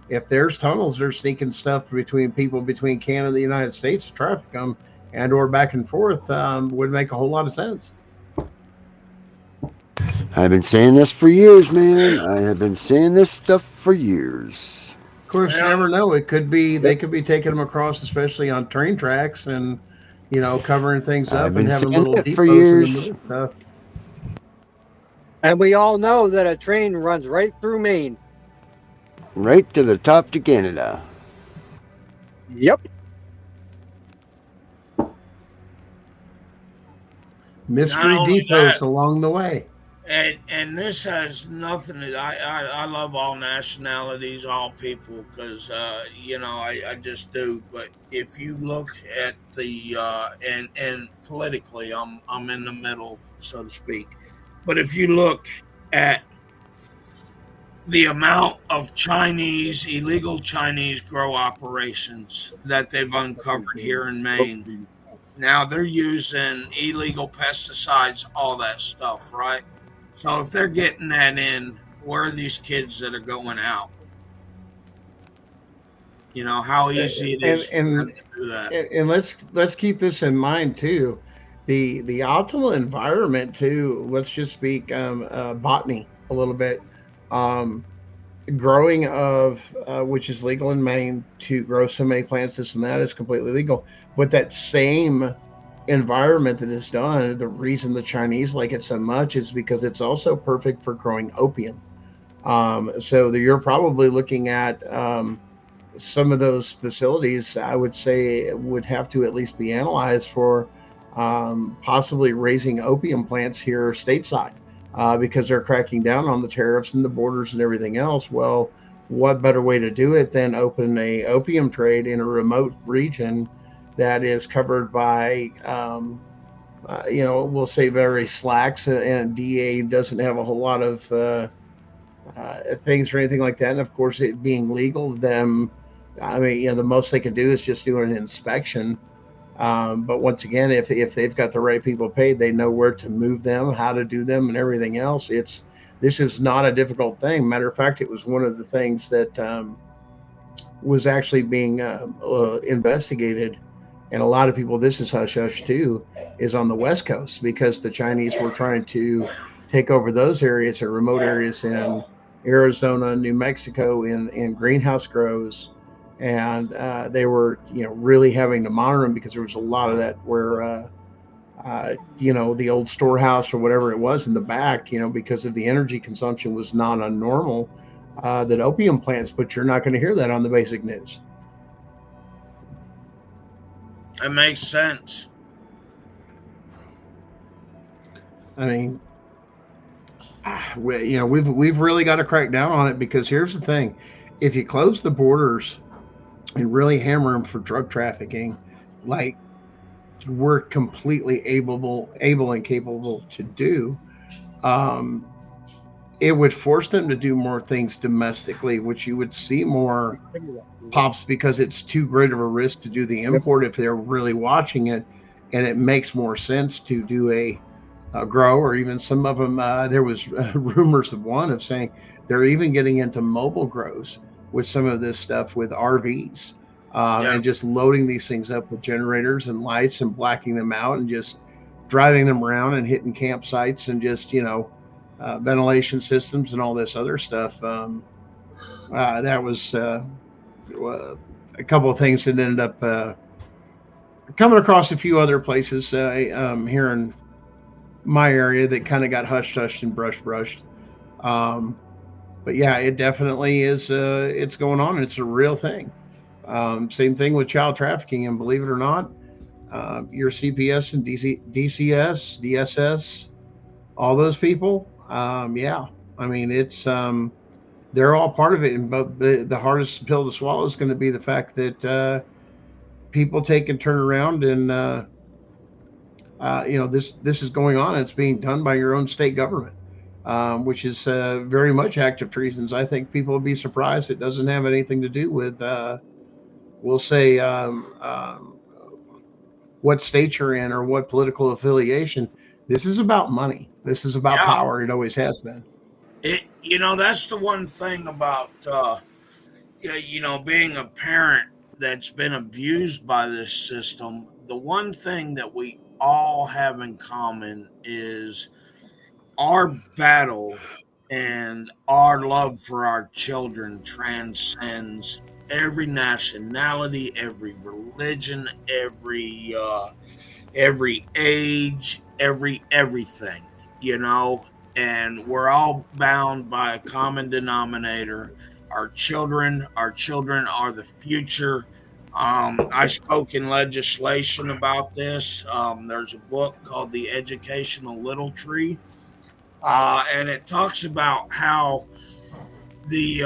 if there's tunnels, they're sneaking stuff between people between Canada and the United States to traffic them and or back and forth would make a whole lot of sense. I've been saying this for years, man. I have been saying this stuff for years. Of course, you never know. It could be they could be taking them across, especially on train tracks, and covering things up and having little depots for years. And stuff. And we all know that a train runs right through Maine, right to the top to Canada. Yep. Mystery depots along the way. And this has nothing to, I love all nationalities, all people, because I just do. But if you look at the and politically, I'm in the middle, so to speak. But if you look at the amount of illegal Chinese grow operations that they've uncovered here in Maine, now they're using illegal pesticides, all that stuff, right? So if they're getting that in, where are these kids that are going out? How easy it is for them to do that. And let's keep this in mind too. The optimal environment too. Let's just speak botany a little bit. Growing of which is legal in Maine to grow so many plants, this and that is completely legal. But that same environment that is done, the reason the Chinese like it so much is because it's also perfect for growing opium. So you're probably looking at some of those facilities, I would say, would have to at least be analyzed for possibly raising opium plants here stateside, because they're cracking down on the tariffs and the borders and everything else. Well, what better way to do it than open a opium trade in a remote region that is covered by, we'll say very slacks, and DA doesn't have a whole lot of things or anything like that. And of course, it being legal, them, I mean, the most they can do is just do an inspection. But once again, if they've got the right people paid, they know where to move them, how to do them, and everything else. This is not a difficult thing. Matter of fact, it was one of the things that was actually being investigated, and a lot of people, this is hush hush too, is on the West Coast, because the Chinese were trying to take over those areas or remote areas in Arizona, New Mexico, in greenhouse grows, and they were really having to monitor them, because there was a lot of that where the old storehouse or whatever it was in the back, because of the energy consumption was not unnormal, that opium plants, but you're not going to hear that on the basic news. It makes sense. I mean, we've really got to crack down on it, because here's the thing: if you close the borders and really hammer them for drug trafficking, like we're completely able and capable to do, it would force them to do more things domestically, which you would see more pops, because it's too great of a risk to do the import if they're really watching it, and it makes more sense to do a grow, or even some of them. There was rumors of one of saying they're even getting into mobile grows with some of this stuff with RVs, and just loading these things up with generators and lights and blacking them out and just driving them around and hitting campsites and just ventilation systems and all this other stuff. That was a couple of things that ended up coming across a few other places here in my area that kind of got hushed and brushed. But yeah, it definitely is. It's going on. It's a real thing. Same thing with child trafficking, and believe it or not, your CPS and DCS, DSS, all those people. Yeah, I mean, it's they're all part of it. But the hardest pill to swallow is going to be the fact that people take and turn around and this is going on. It's being done by your own state government, which is very much active treasons. I think people will be surprised. It doesn't have anything to do with, we'll say, what state you're in or what political affiliation. This is about money. This is about power. It always has been. That's the one thing about being a parent that's been abused by this system. The one thing that we all have in common is our battle and our love for our children transcends every nationality, every religion, every age, everything, and we're all bound by a common denominator. Our children are the future. I spoke in legislation about this. There's a book called The Educational Little Tree, and it talks about how the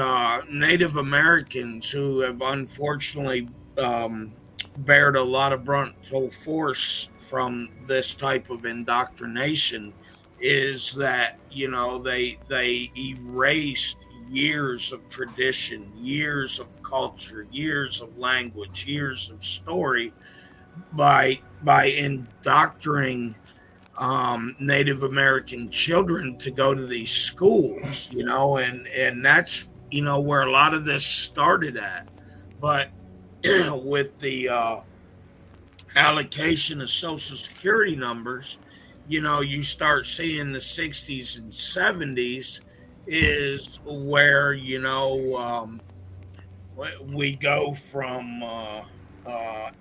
Native Americans, who have unfortunately bared a lot of brutal force from this type of indoctrination, is that they erased years of tradition, years of culture, years of language, years of story by indoctrinating Native American children to go to these schools, and that's where a lot of this started at. But with the allocation of Social Security numbers, you start seeing the 60s and 70s is where we go from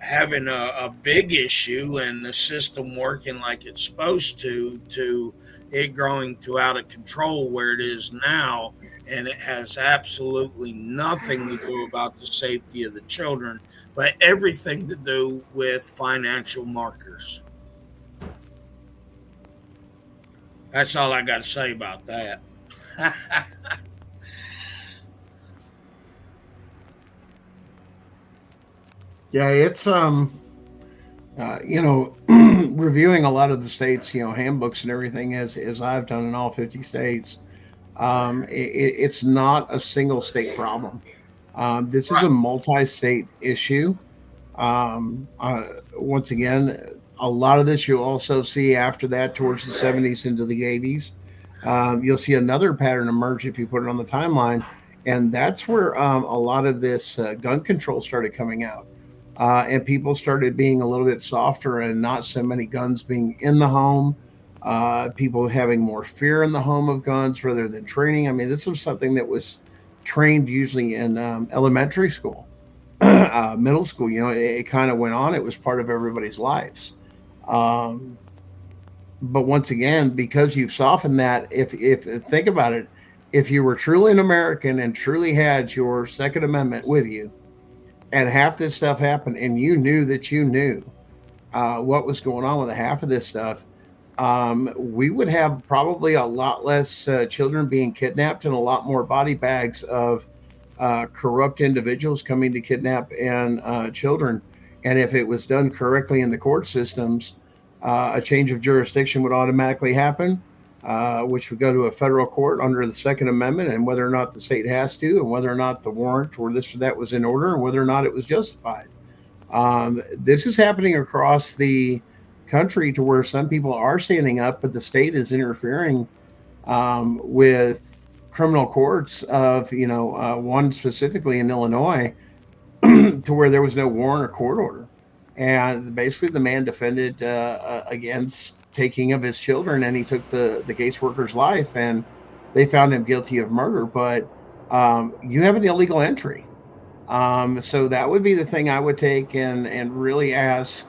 having a big issue and the system working like it's supposed to it growing to out of control where it is now, and it has absolutely nothing to do about the safety of the children, but everything to do with financial markers. That's all I got to say about that. Yeah, it's reviewing a lot of the states, handbooks and everything, as I've done in all 50 states. It's not a single state problem. This is Right. a multi-state issue. Once again, a lot of this you'll also see after that towards the 70s into the 80s. You'll see another pattern emerge if you put it on the timeline, and that's where a lot of this gun control started coming out. And people started being a little bit softer and not so many guns being in the home. People having more fear in the home of guns rather than training. I mean, this was something that was trained usually in elementary school, middle school. It kind of went on. It was part of everybody's lives. Um, but once again, because you've softened that, if think about it, if you were truly an American and truly had your Second Amendment with you, and half this stuff happened, and you knew that you knew what was going on with the half of this stuff, we would have probably a lot less children being kidnapped and a lot more body bags of corrupt individuals coming to kidnap and children. And if it was done correctly in the court systems, a change of jurisdiction would automatically happen, which would go to a federal court under the Second Amendment, and whether or not the state has to, and whether or not the warrant or this or that was in order, and whether or not it was justified. This is happening across the country to where some people are standing up, but the state is interfering with criminal courts of, one specifically in Illinois, to where there was no warrant or court order. And basically the man defended against taking of his children, and he took the caseworker's life, and they found him guilty of murder. But you have an illegal entry. So that would be the thing I would take and really ask,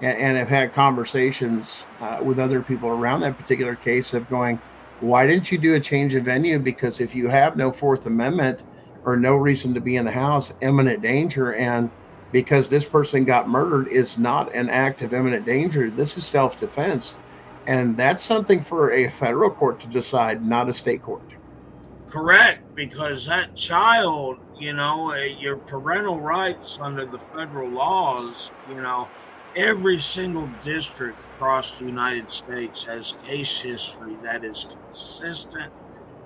and have had conversations with other people around that particular case of going, why didn't you do a change of venue? Because if you have no Fourth Amendment or no reason to be in the house, imminent danger, and because this person got murdered is not an act of imminent danger, this is self-defense. And that's something for a federal court to decide, not a state court. Correct, because that child, your parental rights under the federal laws, every single district across the United States has case history that is consistent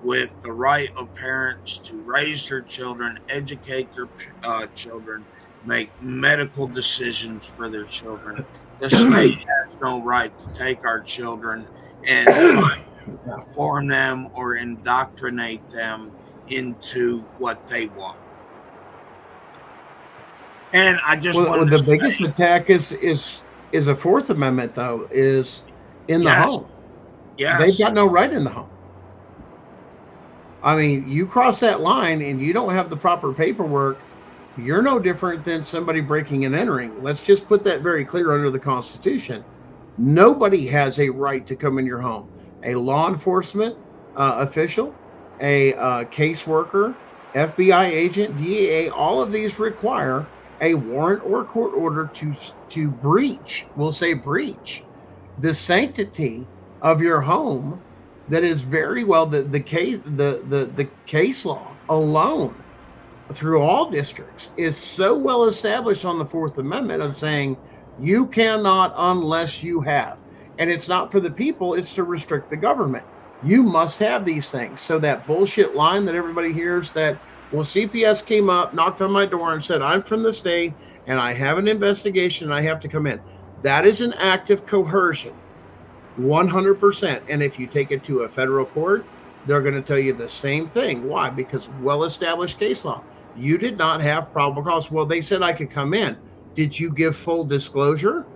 with the right of parents to raise their children, educate their children, make medical decisions for their children. The state has no right to take our children and try to form them or indoctrinate them into what they want. And I just wanted the to biggest say, attack is a Fourth Amendment, though, is in the yes, home. They've yes, got no right in the home. I mean, you cross that line and you don't have the proper paperwork, you're no different than somebody breaking and entering. Let's just put that very clear under the Constitution. Nobody has a right to come in your home. A law enforcement official, a caseworker, FBI agent, DEA, all of these require a warrant or court order to breach, we'll say breach, the sanctity of your home. That is very well the case law alone through all districts is so well established on the Fourth Amendment of saying you cannot unless you have. And it's not for the people, it's to restrict the government. You must have these things. So that bullshit line that everybody hears that, well, CPS came up, knocked on my door and said, I'm from the state and I have an investigation and I have to come in. That is an act of coercion. 100%. And if you take it to a federal court, they're going to tell you the same thing. Why? Because well-established case law. You did not have probable cause. Well, they said I could come in. Did you give full disclosure?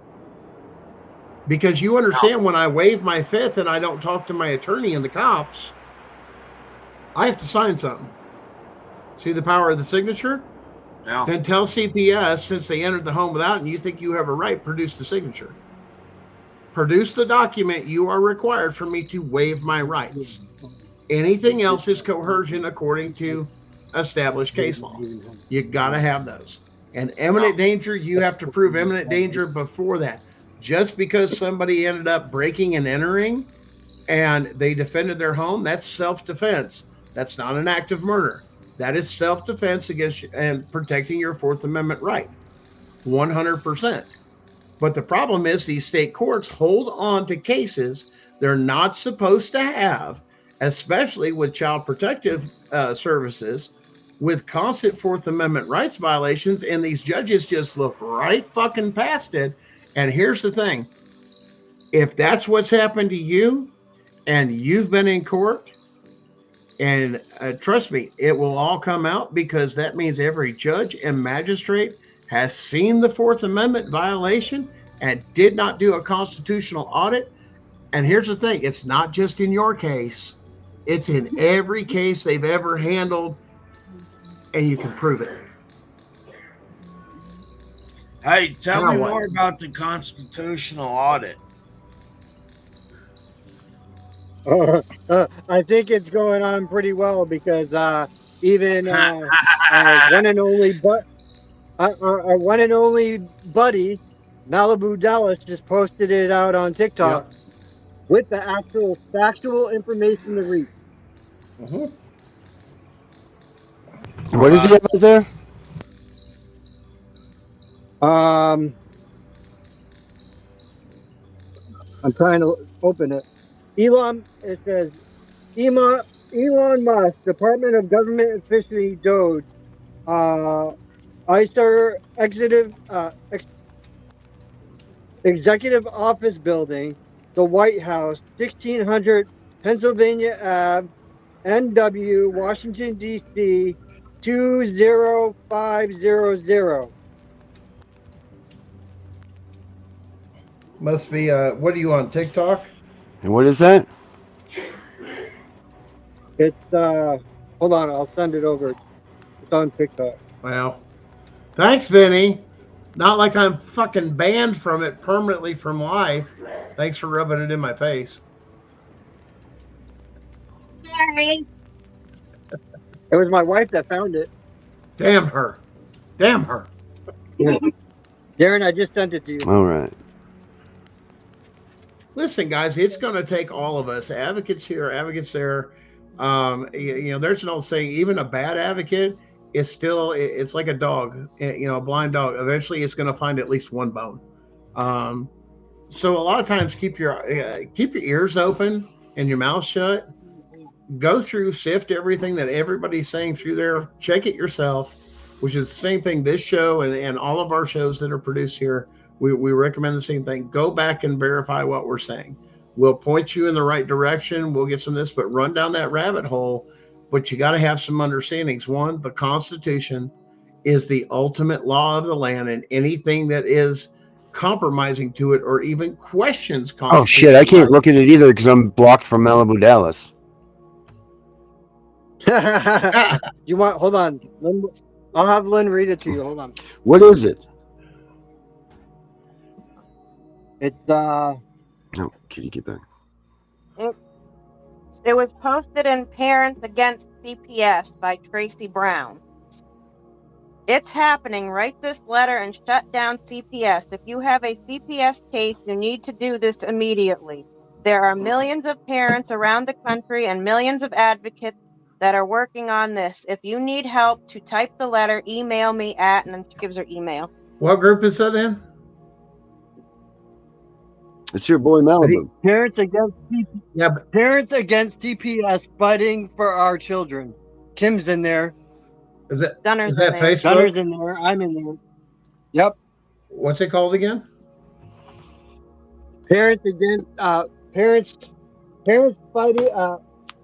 Because you understand when I waive my fifth and I don't talk to my attorney and the cops, I have to sign something. See the power of the signature? no. Then tell CPS, since they entered the home without and you think you have a right, produce the signature. Produce the document you are required for me to waive my rights. Anything else is coercion according to established case law. You got to have those. And imminent danger, you have to prove imminent danger before that. Just because somebody ended up breaking and entering and they defended their home, that's self-defense. That's not an act of murder. That is self-defense against and protecting your Fourth Amendment right. 100%. But the problem is these state courts hold on to cases they're not supposed to have, especially with child protective services, with constant Fourth Amendment rights violations, and these judges just look right fucking past it. And here's the thing. If that's what's happened to you and you've been in court, and trust me, it will all come out, because that means every judge and magistrate has seen the Fourth Amendment violation and did not do a constitutional audit. And here's the thing, it's not just in your case, it's in every case they've ever handled, and you can prove it. Hey, tell me more about the constitutional audit. I think it's going on pretty well, because even our one and only our one and only buddy Malibu Dallas just posted it out on TikTok with the actual factual information to read. What is he about there? I'm trying to open it. It says Elon Musk, Department of Government Efficiency, Doge, ICER Executive Office Building, the White House, 1600 Pennsylvania Ave, NW, Washington, D.C., 20500. Must be, what are you on, TikTok? And what is that? It's, hold on, I'll send it over. It's on TikTok. Well, thanks, Vinny. Not like I'm fucking banned from it permanently from life. Thanks for rubbing it in my face. Sorry. It was my wife that found it. Damn her. Damn her. Yeah. Darren, I just sent it to you. All right. Listen, guys, it's going to take all of us, advocates here, advocates there. There's an old saying, even a bad advocate is still, it's like a dog, a blind dog. Eventually it's going to find at least one bone. So a lot of times keep your ears open and your mouth shut. Go through, sift everything that everybody's saying through there. Check it yourself, which is the same thing this show and all of our shows that are produced here. We recommend the same thing. Go back and verify what we're saying. We'll point you in the right direction. We'll get some of this, but run down that rabbit hole. But you got to have some understandings. One, the Constitution is the ultimate law of the land, and anything that is compromising to it or even questions Constitution. Oh shit, I can't look at it either because I'm blocked from Malibu Dallas. You want, hold on. I'll have Lynn read it to you. Hold on. What is it? It's Oh, can you get back? It was posted in Parents Against CPS by Tracy Brown. It's happening. Write this letter and shut down CPS. If you have a CPS case, you need to do this immediately. There are millions of parents around the country and millions of advocates that are working on this. If you need help to type the letter, email me at, and then she gives her email. What group is that in? It's your boy Malibu. Parents Against CPS Fighting for Our Children. Kim's in there. Is that Dunner's that in there. Facebook? Dunner's in there. I'm in there. Yep. What's it called again? Parents Against Parents Fighting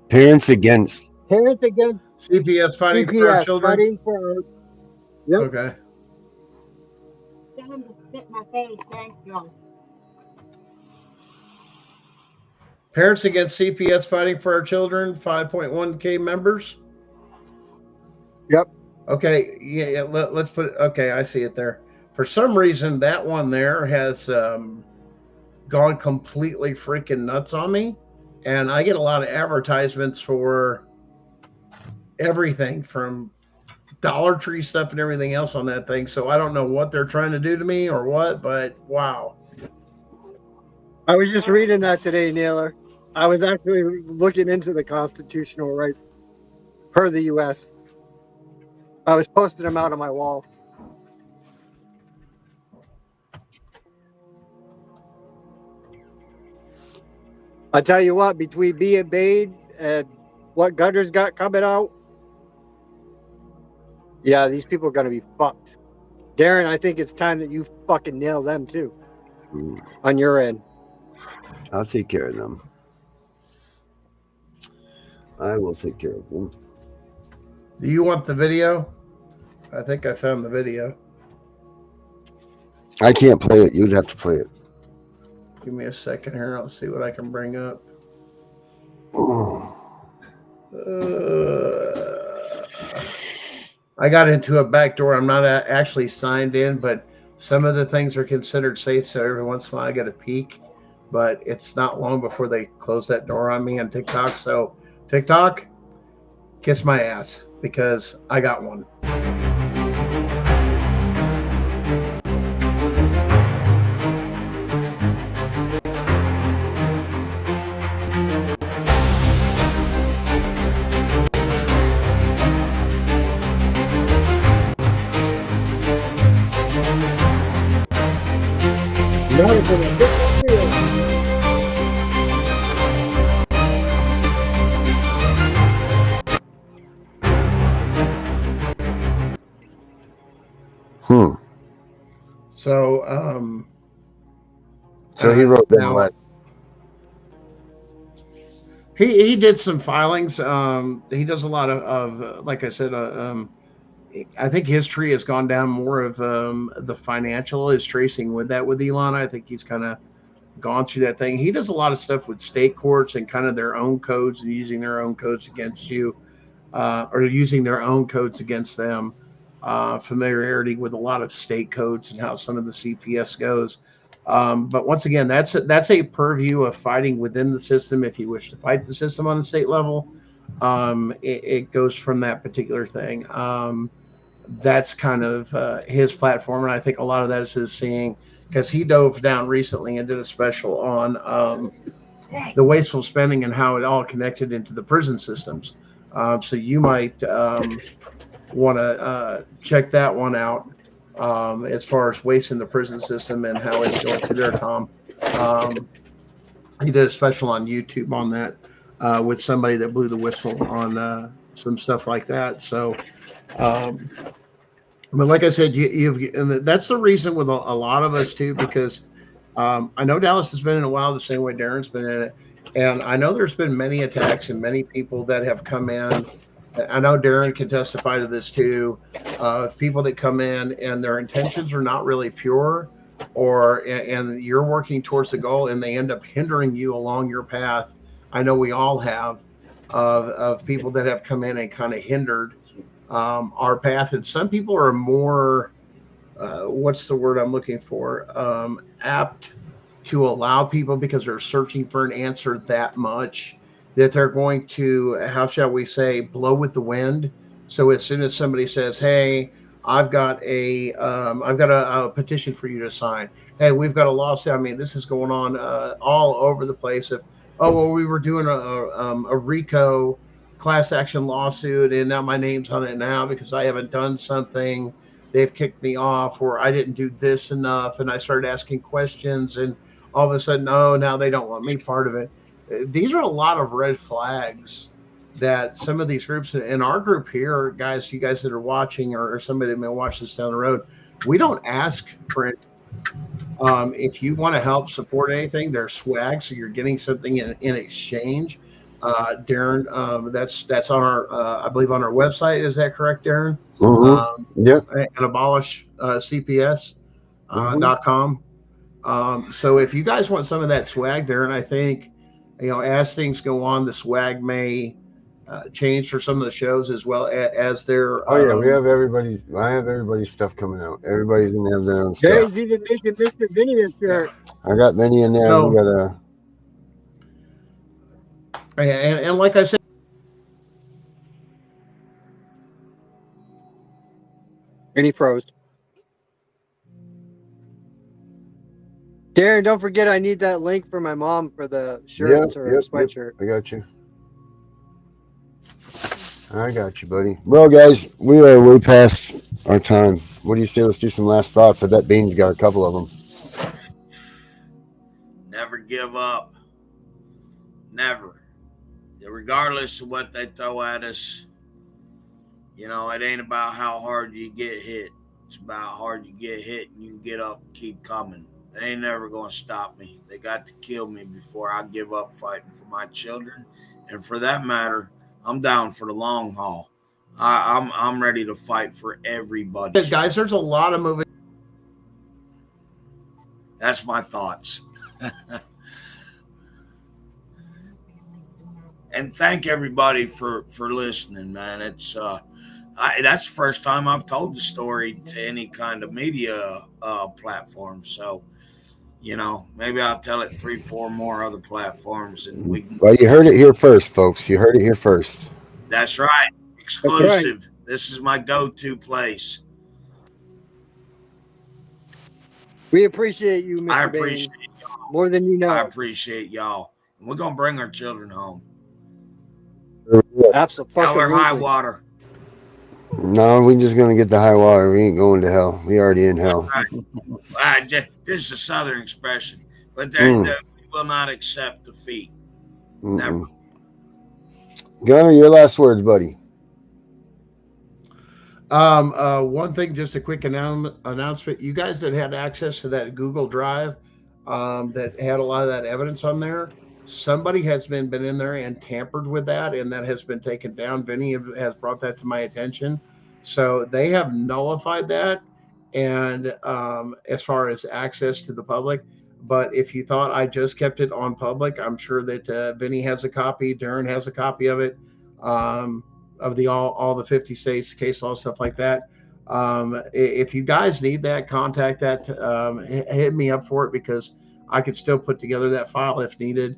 Parents Against CPS Fighting CPS for Our Children. Fighting for Our... Yep. Okay. Tell him to spit my face. Thank you. Parents Against CPS Fighting for Our Children, 5.1K members. Yep. Okay. Yeah. Let's put it. Okay. I see it there. For some reason, that one there has gone completely freaking nuts on me. and I get a lot of advertisements for everything from Dollar Tree stuff and everything else on that thing. So I don't know what they're trying to do to me or what, but wow. I was just reading that today, Naylor. I was actually looking into the constitutional rights per the U.S. I was posting them out on my wall. I tell you what, between being Bade and what Gunner's got coming out, yeah, these people are going to be fucked. Darren, I think it's time that you fucking nail them too on your end. I'll take care of them. I will take care of them. Do you want the video? I think I found the video. I can't play it. You'd have to play it. Give me a second here. I'll see what I can bring up. I got into a back door. I'm not actually signed in, but some of the things are considered safe. So every once in a while I get a peek, but it's not long before they close that door on me on TikTok. So TikTok, kiss my ass because I got one. So he wrote down what? He did some filings. He does a lot of like I said, I think his tree has gone down more of the financial is tracing with that with Elon. I think he's kind of gone through that thing. He does a lot of stuff with state courts and kind of their own codes and using their own codes against you, or using their own codes against them. Familiarity with a lot of state codes and how some of the CPS goes. But once again, that's a purview of fighting within the system. If you wish to fight the system on the state level, it goes from that particular thing. That's kind of his platform, and I think a lot of that is his seeing, because he dove down recently and did a special on the wasteful spending and how it all connected into the prison systems. So you might want to check that one out. As far as waste in the prison system and how it's going through there, Tom. He did a special on YouTube on that with somebody that blew the whistle on some stuff like that. So, but like I said, and that's the reason with a lot of us too, because I know Dallas has been in a while the same way Darren's been in it. And I know there's been many attacks and many people that have come in. I know Darren can testify to this too. People that come in and their intentions are not really pure, and you're working towards the goal and they end up hindering you along your path. I know we all have of people that have come in and kind of hindered our path. And some people are more, what's the word I'm looking for? Apt to allow people because they're searching for an answer that much that they're going to, how shall we say, blow with the wind. So as soon as somebody says, "Hey, I've got a petition for you to sign. Hey, we've got a lawsuit." I mean, this is going on all over the place. If we were doing a RICO class action lawsuit, and now my name's on it now because I haven't done something. They've kicked me off, or I didn't do this enough, and I started asking questions, and all of a sudden, now they don't want me part of it. These are a lot of red flags that some of these groups in our group here, guys, you guys that are watching or somebody that may watch this down the road, we don't ask for it. If you want to help support anything, there's swag, so you're getting something in exchange. Darren, that's on our, I believe on our website. Is that correct, Darren? Yep. And abolish CPS.com. So if you guys want some of that swag, Darren, I think, as things go on, the swag may change for some of the shows as well as their. Oh yeah, we have everybody. I have everybody's stuff coming out. Everybody's gonna have their own stuff. Gary's even making Mr. Vinny a shirt. I got Vinny in there. So, we got And like I said, And he froze. Darren, don't forget I need that link for my mom for the shirts or sweatshirt. I got you. I got you, buddy. Well, guys, we are way past our time. What do you say? Let's do some last thoughts. I bet Bean's got a couple of them. Never give up. Never. Regardless of what they throw at us, you know, it ain't about how hard you get hit. It's about how hard you get hit and you get up and keep coming. They ain't never going to stop me. They got to kill me before I give up fighting for my children. And for that matter, I'm down for the long haul. I'm ready to fight for everybody. Guys, there's a lot of moving. That's my thoughts. And thank everybody for listening, man. It's that's the first time I've told the story to any kind of media platform. So, you know, maybe I'll tell it 3-4 more other platforms, and we can. Well, you heard it here first, folks. You heard it here first. That's right. Exclusive. That's right. This is my go-to place. We appreciate you, Mr. I appreciate y'all. More than you know. I appreciate y'all. And we're going to bring our children home. Absolutely. Hell or high water. No, we're just going to get the high water. We ain't going to hell. We already in hell. Right. This is a Southern expression. But we will not accept defeat. Never. Gunner, your last words, buddy. One thing, just a quick announcement. You guys that had access to that Google Drive that had a lot of that evidence on there, somebody has been in there and tampered with that, and that has been taken down. Vinny has brought that to my attention. So they have nullified that, and as far as access to the public. But if you thought I just kept it on public, I'm sure that Vinny has a copy, Darren has a copy of it, of the all the 50 states, case law, stuff like that. If you guys need that, contact that, hit me up for it, because I could still put together that file if needed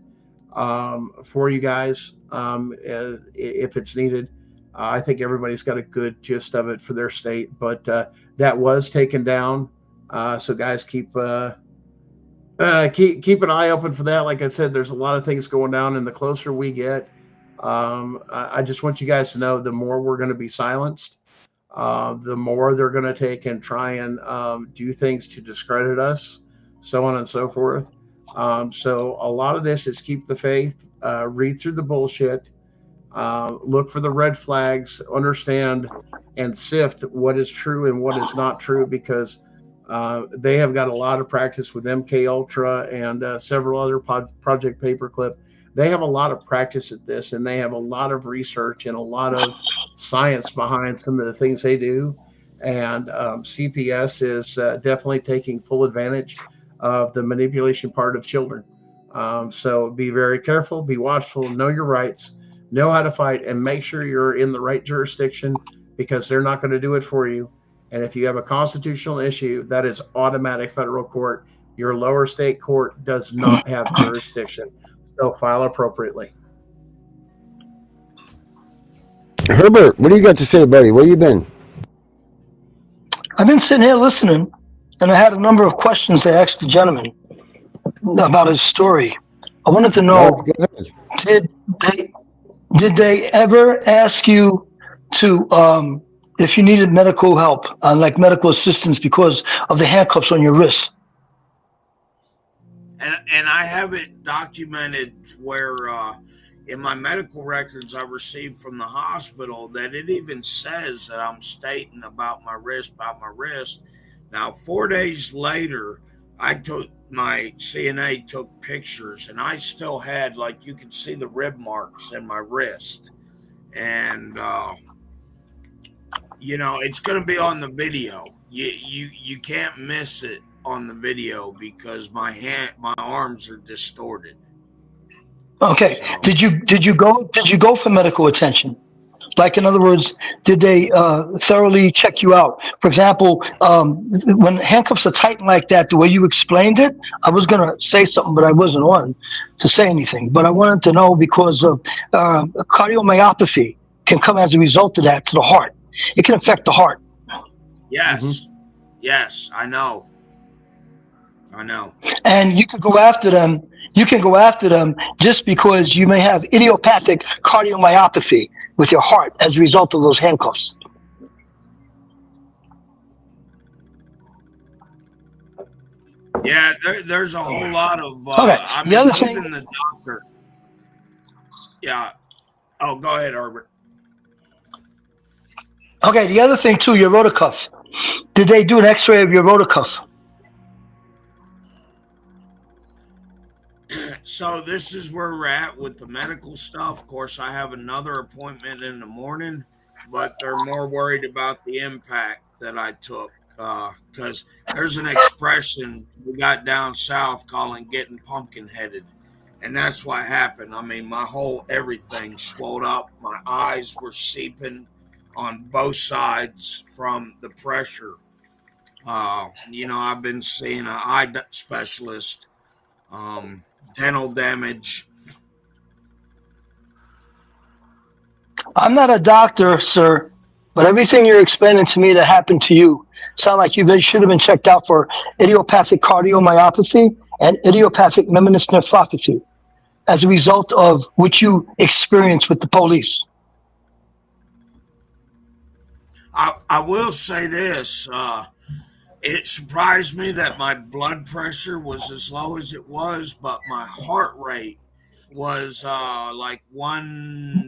for you guys, if it's needed. I think everybody's got a good gist of it for their state, but that was taken down. So guys, keep an eye open for that. Like I said, there's a lot of things going down, and the closer we get, I just want you guys to know, the more we're going to be silenced, the more they're going to take and try and do things to discredit us, so on and so forth. So a lot of this is keep the faith, read through the bullshit, look for the red flags, understand and sift what is true and what is not true, because they have got a lot of practice with MK Ultra and several other Project Paperclip. They have a lot of practice at this, and they have a lot of research and a lot of science behind some of the things they do. And CPS is definitely taking full advantage of the manipulation part of children. So be very careful, be watchful, know your rights, know how to fight, and make sure you're in the right jurisdiction, because they're not going to do it for you. And if you have a constitutional issue, that is automatic federal court. Your lower state court does not have jurisdiction. So file appropriately. Herbert, what do you got to say, buddy? Where you been? I've been sitting here listening, and I had a number of questions to ask the gentleman about his story. I wanted to know, did they ever ask you to, if you needed medical help, like medical assistance, because of the handcuffs on your wrists? And I have it documented where in my medical records I received from the hospital that it even says that I'm stating about my wrist. Now, 4 days later, my CNA took pictures, and I still had, like, you could see the rib marks in my wrist. And, you know, it's going to be on the video. You can't miss it on the video, because my arms are distorted. Okay. So, did you go for medical attention? Like, in other words, did they thoroughly check you out? For example, when handcuffs are tightened like that, the way you explained it, I was going to say something, but I wasn't on to say anything. But I wanted to know because of cardiomyopathy can come as a result of that to the heart. It can affect the heart. Yes. Yes, I know. I know. And you could go after them. You can go after them just because you may have idiopathic cardiomyopathy with your heart as a result of those handcuffs. Yeah, there's a whole lot of. Okay. I The mean, other thing. even the doctor. Yeah. Oh, go ahead, Herbert. Okay. The other thing too, your rotacuff. Did they do an X-ray of your rotacuff? So this is where we're at with the medical stuff. Of course, I have another appointment in the morning, but they're more worried about the impact that I took because there's an expression we got down south calling getting pumpkin headed. And that's what happened. I mean, my whole everything swelled up. My eyes were seeping on both sides from the pressure. I've been seeing an eye specialist, dental damage. I'm not a doctor, sir, but everything you're explaining to me that happened to you sound like you should have been checked out for idiopathic cardiomyopathy and idiopathic membranous nephropathy as a result of what you experienced with the police. I will say this. It surprised me that my blood pressure was as low as it was, but my heart rate was like Was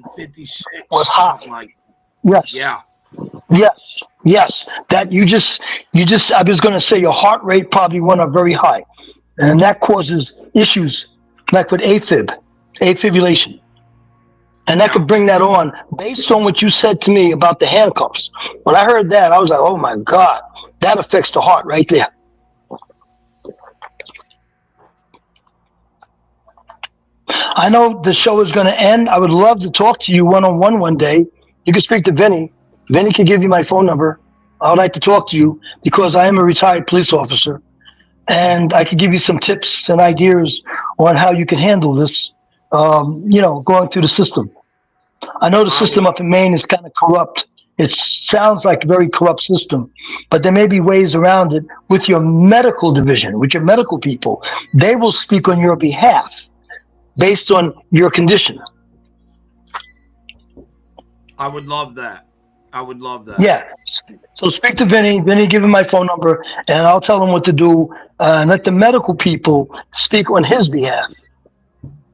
156, high. something like that. Yes. Yeah. Yes. That you just, I was going to say your heart rate probably went up very high. And that causes issues like with afibrillation. And that could bring that on based on what you said to me about the handcuffs. When I heard that, I was like, oh my God, that affects the heart right there. I know the show is going to end. I would love to talk to you one-on-one one day. You can speak to Vinny. Vinny can give you my phone number. I would like to talk to you because I am a retired police officer. And I could give you some tips and ideas on how you can handle this, going through the system. I know the system up in Maine is kind of corrupt. It sounds like a very corrupt system, but there may be ways around it with your medical division, with your medical people. They will speak on your behalf based on your condition. I would love that. Yeah. So speak to Vinny. Vinny, give him my phone number, and I'll tell him what to do. And let the medical people speak on his behalf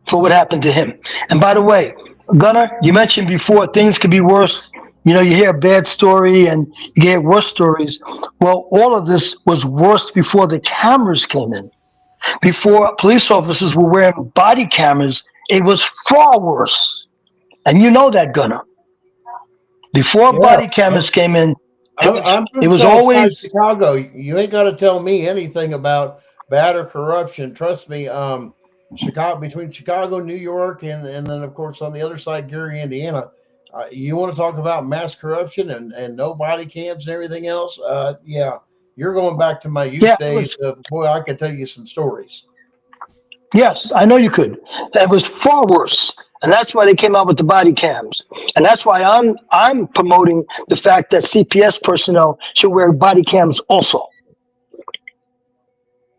for what happened to him. And by the way, Gunnar, you mentioned before things could be worse. You hear a bad story and you get worse stories. Well, all of this was worse before the cameras came in. Before police officers were wearing body cameras, it was far worse. And you know that, Gunnar. Before body cameras came in, it was always Chicago. You ain't got to tell me anything about bad or corruption. Trust me. Between Chicago, New York, and then of course on the other side, Gary, Indiana. You want to talk about mass corruption and no body cams and everything else? You're going back to my youth days. Boy, I could tell you some stories. Yes, I know you could. That was far worse. And that's why they came out with the body cams. And that's why I'm promoting the fact that CPS personnel should wear body cams also.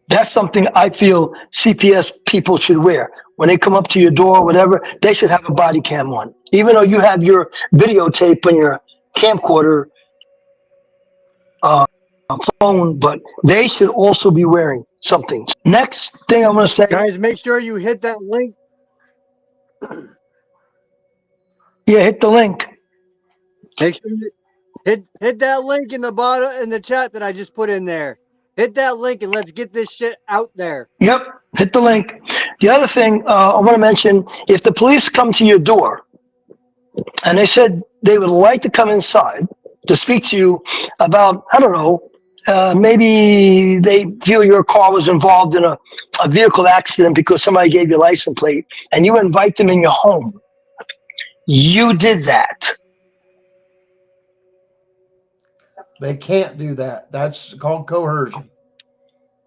That's something I feel CPS people should wear. When they come up to your door or whatever, they should have a body cam on. Even though you have your videotape on your camcorder phone, but they should also be wearing something. Next thing I'm going to say. Guys, make sure you hit that link. Yeah, hit the link. Make sure you hit that link in the bottom in the chat that I just put in there. Hit that link and let's get this shit out there. Yep, hit the link. The other thing I want to mention, if the police come to your door and they said they would like to come inside to speak to you about, I don't know, maybe they feel your car was involved in a vehicle accident because somebody gave you a license plate and you invite them in your home. You did that. They can't do that. That's called coercion.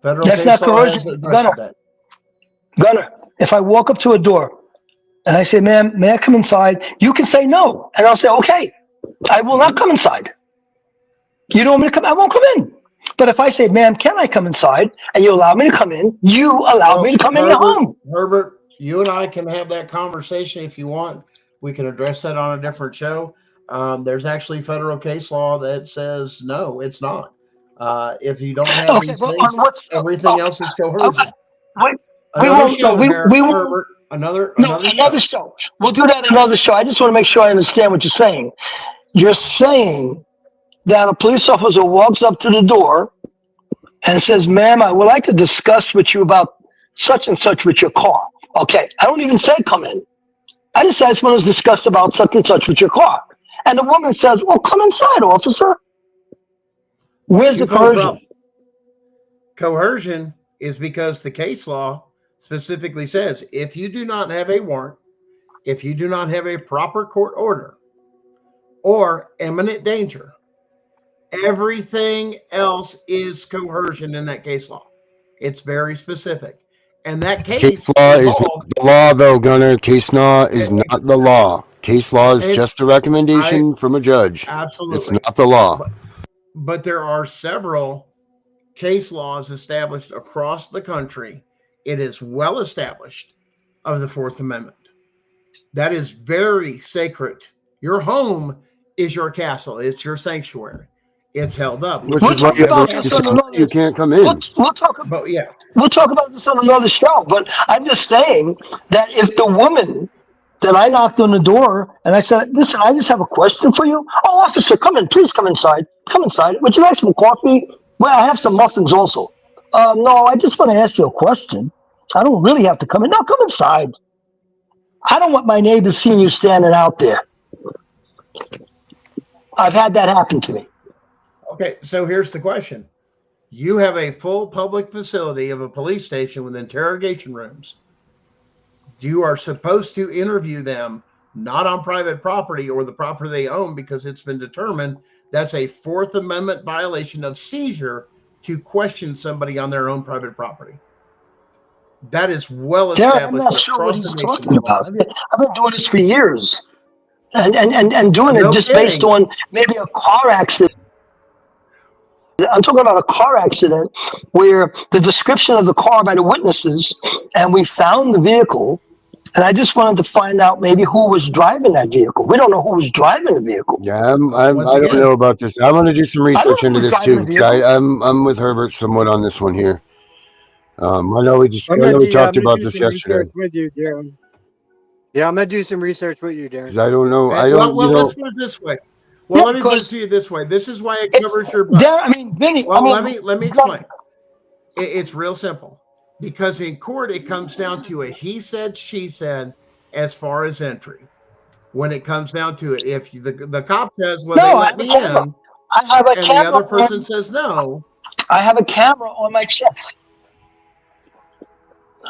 Federal That's case not law coercion. has addressed that. Gunner, if I walk up to a door and I say, ma'am, may I come inside? You can say no. And I'll say, okay, I will not come inside. You don't want me to come? I won't come in. But if I say, ma'am, can I come inside? And you allow me to come in, you allow me to come in your home. Herbert, you and I can have that conversation if you want. We can address that on a different show. There's actually federal case law that says no, it's not. If you don't have Okay, these well, things, on what's everything else is coercion. wait, we Another won't. No, show, we won't. Herbert. Another Another show. show. We'll do that another show. I just want to make sure I understand what you're saying. You're saying that a police officer walks up to the door and says, ma'am, I would like to discuss with you about such and such with your car. Okay, I don't even say come in. I just want to discuss about such and such with your car. And the woman says, well, come inside, officer. Where's the coercion? Coercion is because the case law specifically says if you do not have a warrant, if you do not have a proper court order or imminent danger, everything else is coercion in that case law. It's very specific. And that Case law is not the law, though, Gunner. Case law is not the law. Case law is just a recommendation from a judge. Absolutely. It's not the law. But there are several case laws established across the country. It is well established of the Fourth Amendment. That is very sacred. Your home is your castle. It's your sanctuary. It's held up. Which is why you have a right to say you can't come in. We'll talk about this on another show. But I'm just saying that if the woman that I knocked on the door and I said, listen, I just have a question for you. Oh, officer, come in. Please come inside. Come inside. Would you like some coffee? Well, I have some muffins also. No, I just want to ask you a question. I don't really have to come in. No, come inside. I don't want my neighbors seeing you standing out there. I've had that happen to me. Okay, so here's the question. You have a full public facility of a police station with interrogation rooms. You are supposed to interview them not on private property or the property they own because it's been determined that's a Fourth Amendment violation of seizure to question somebody on their own private property. That is well established. I'm not sure what he's talking about. I've been doing this for years. And doing it just based on maybe a car accident. I'm talking about a car accident where the description of the car by the witnesses, and we found the vehicle, and I just wanted to find out maybe who was driving that vehicle. We don't know who was driving the vehicle. Yeah, I don't know about this. I want to do some research into this too. I'm with Herbert somewhat on this one here. I know we talked about this yesterday. With you, Darren. Yeah, I'm gonna do some research with you, Darren. I don't know. Let's put it this way. Well, let me put it to you this way. This is why it covers your butt. Vinny. Let me explain. It's real simple. Because in court, it comes down to a he said, she said, as far as entry. When it comes down to it, if the cop says, "Well, they let me in," I have a and camera, the other person says no, I have a camera on my chest.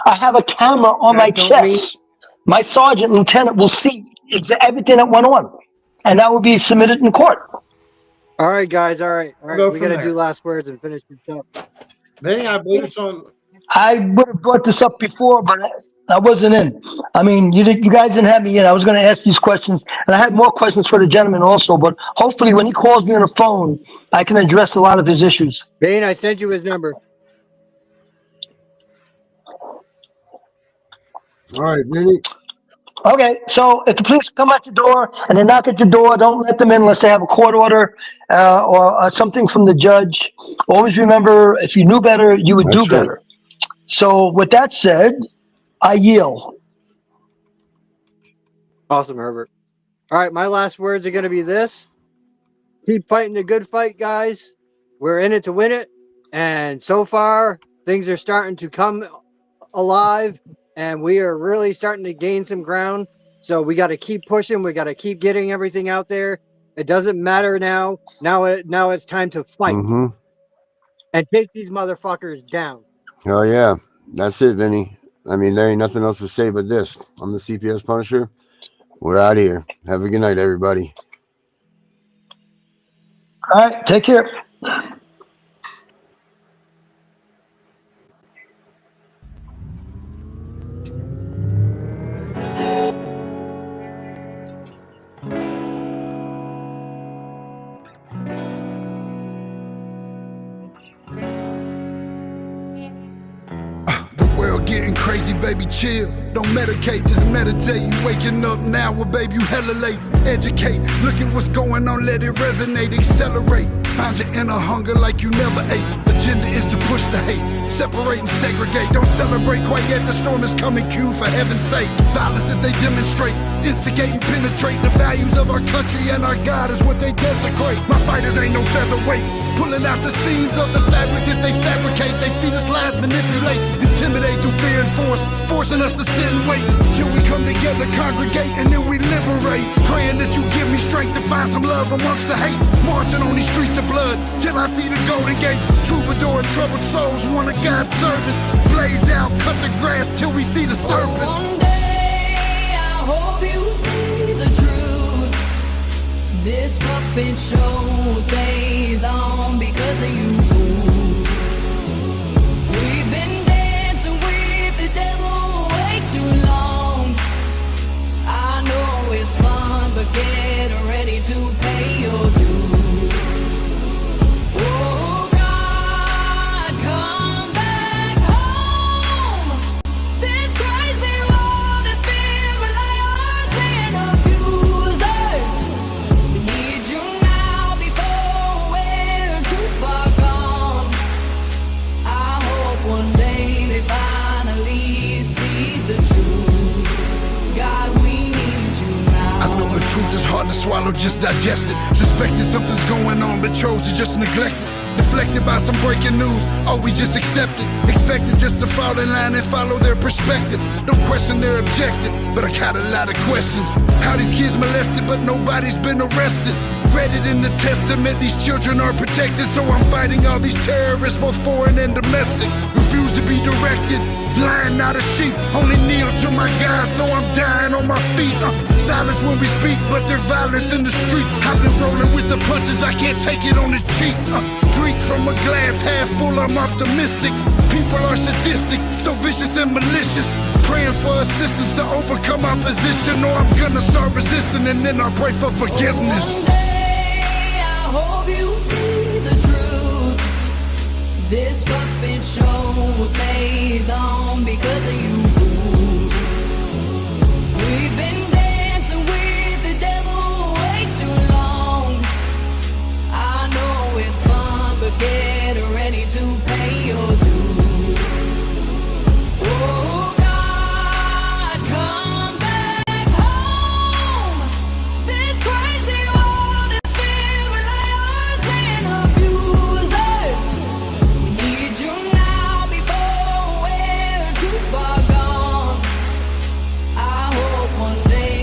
I have a camera on my chest. My sergeant lieutenant will see everything that went on, and that will be submitted in court. All right, guys. All right. We got to do last words and finish this up. Vinny, I believe it's on. I would have brought this up before, but I wasn't in. I mean, you guys didn't have me in. I was going to ask these questions, and I had more questions for the gentleman also, but hopefully when he calls me on the phone, I can address a lot of his issues. Bane, I sent you his number. All right, Vinny. Okay, so if the police come at your door and they knock at your door, don't let them in unless they have a court order or something from the judge. Always remember, if you knew better, you would do better. So with that said, I yield. Awesome, Herbert. All right, my last words are going to be this. Keep fighting the good fight, guys. We're in it to win it. And so far, things are starting to come alive, and we are really starting to gain some ground. So we got to keep pushing. We got to keep getting everything out there. It doesn't matter now. Now it's time to fight and take these motherfuckers down. Oh, yeah. That's it, Vinny. I mean, there ain't nothing else to say but this. I'm the CPS Punisher. We're out of here. Have a good night, everybody. All right, take care. The world getting crazy, baby, chill. Don't medicate, just meditate. You waking up now, well, baby, you hella late. Educate, look at what's going on, let it resonate, accelerate. Find your inner hunger like you never ate. Agenda is to push the hate, separate and segregate. Don't celebrate quite yet, the storm is coming, Q, for heaven's sake. Violence that they demonstrate, instigate and penetrate. The values of our country and our God is what they desecrate. My fighters ain't no featherweight, pulling out the seams of the fabric that they fabricate. They feed us lies, manipulate, intimidate through fear and force, forcing us to sit and wait till we come together, congregate, and then we liberate. Praying that you give me strength to find some love amongst the hate. Marching on these streets of blood till I see the golden gates. Troubadour and troubled souls, one of God's servants. Blades out, cut the grass till we see the serpents. One day I hope you see the truth. This puppet show stays on because of you fools. We've been dancing with the devil way too long. I know it's fun, but get ready to pay your dues. Oh God, come back home. This crazy world is filled with liars and abusers. We need you now before we're too far gone. I hope one day they finally see the truth. God, we need you now. I know the truth is hard to swallow, just digest it. Suspected something's going on, but chose to just neglect it. Deflected by some breaking news, oh, we just accept it. Expected just to fall in line and follow their perspective. Don't question their objective, but I got a lot of questions. How these kids molested, but nobody's been arrested. Read it in the testament, these children are protected. So I'm fighting all these terrorists, both foreign and domestic. Refuse to be directed, lion not a sheep. Only kneel to my God, so I'm dying on my feet. Silence when we speak, but there's violence in the street. I've been rolling with the punches, I can't take it on the cheek. Drink from a glass half full, I'm optimistic. People are sadistic, so vicious and malicious. Praying for assistance to overcome opposition, or I'm gonna start resisting and then I'll pray for forgiveness. One day I hope you see the truth. This puppet show stays on because of you fools. We've been dancing with the devil way too long. I know it's fun, but get ready to pay your dues. Oh God, come back home. This crazy world is filled with liars and abusers. We need you now before we're too far gone. I hope one day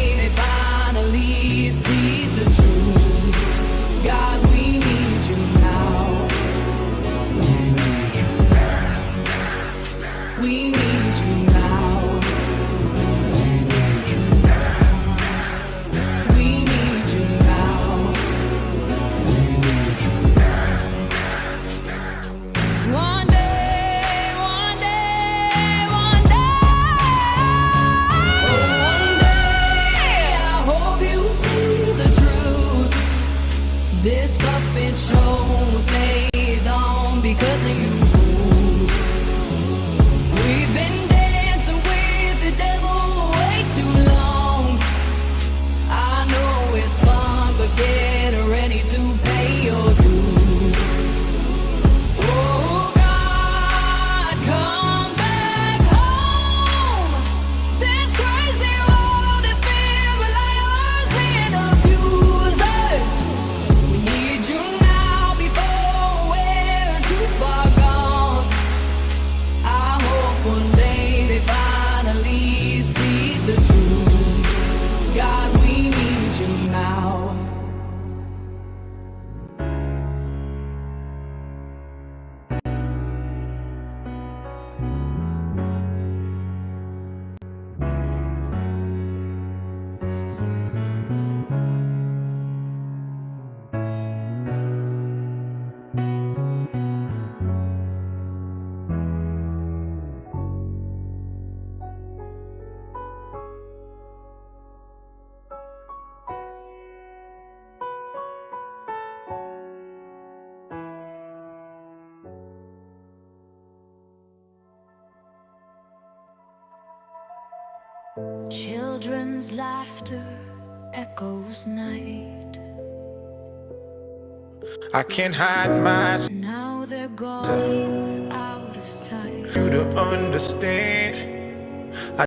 Children's laughter echoes night. I can't hide myself. Now they're gone out of sight. You to understand.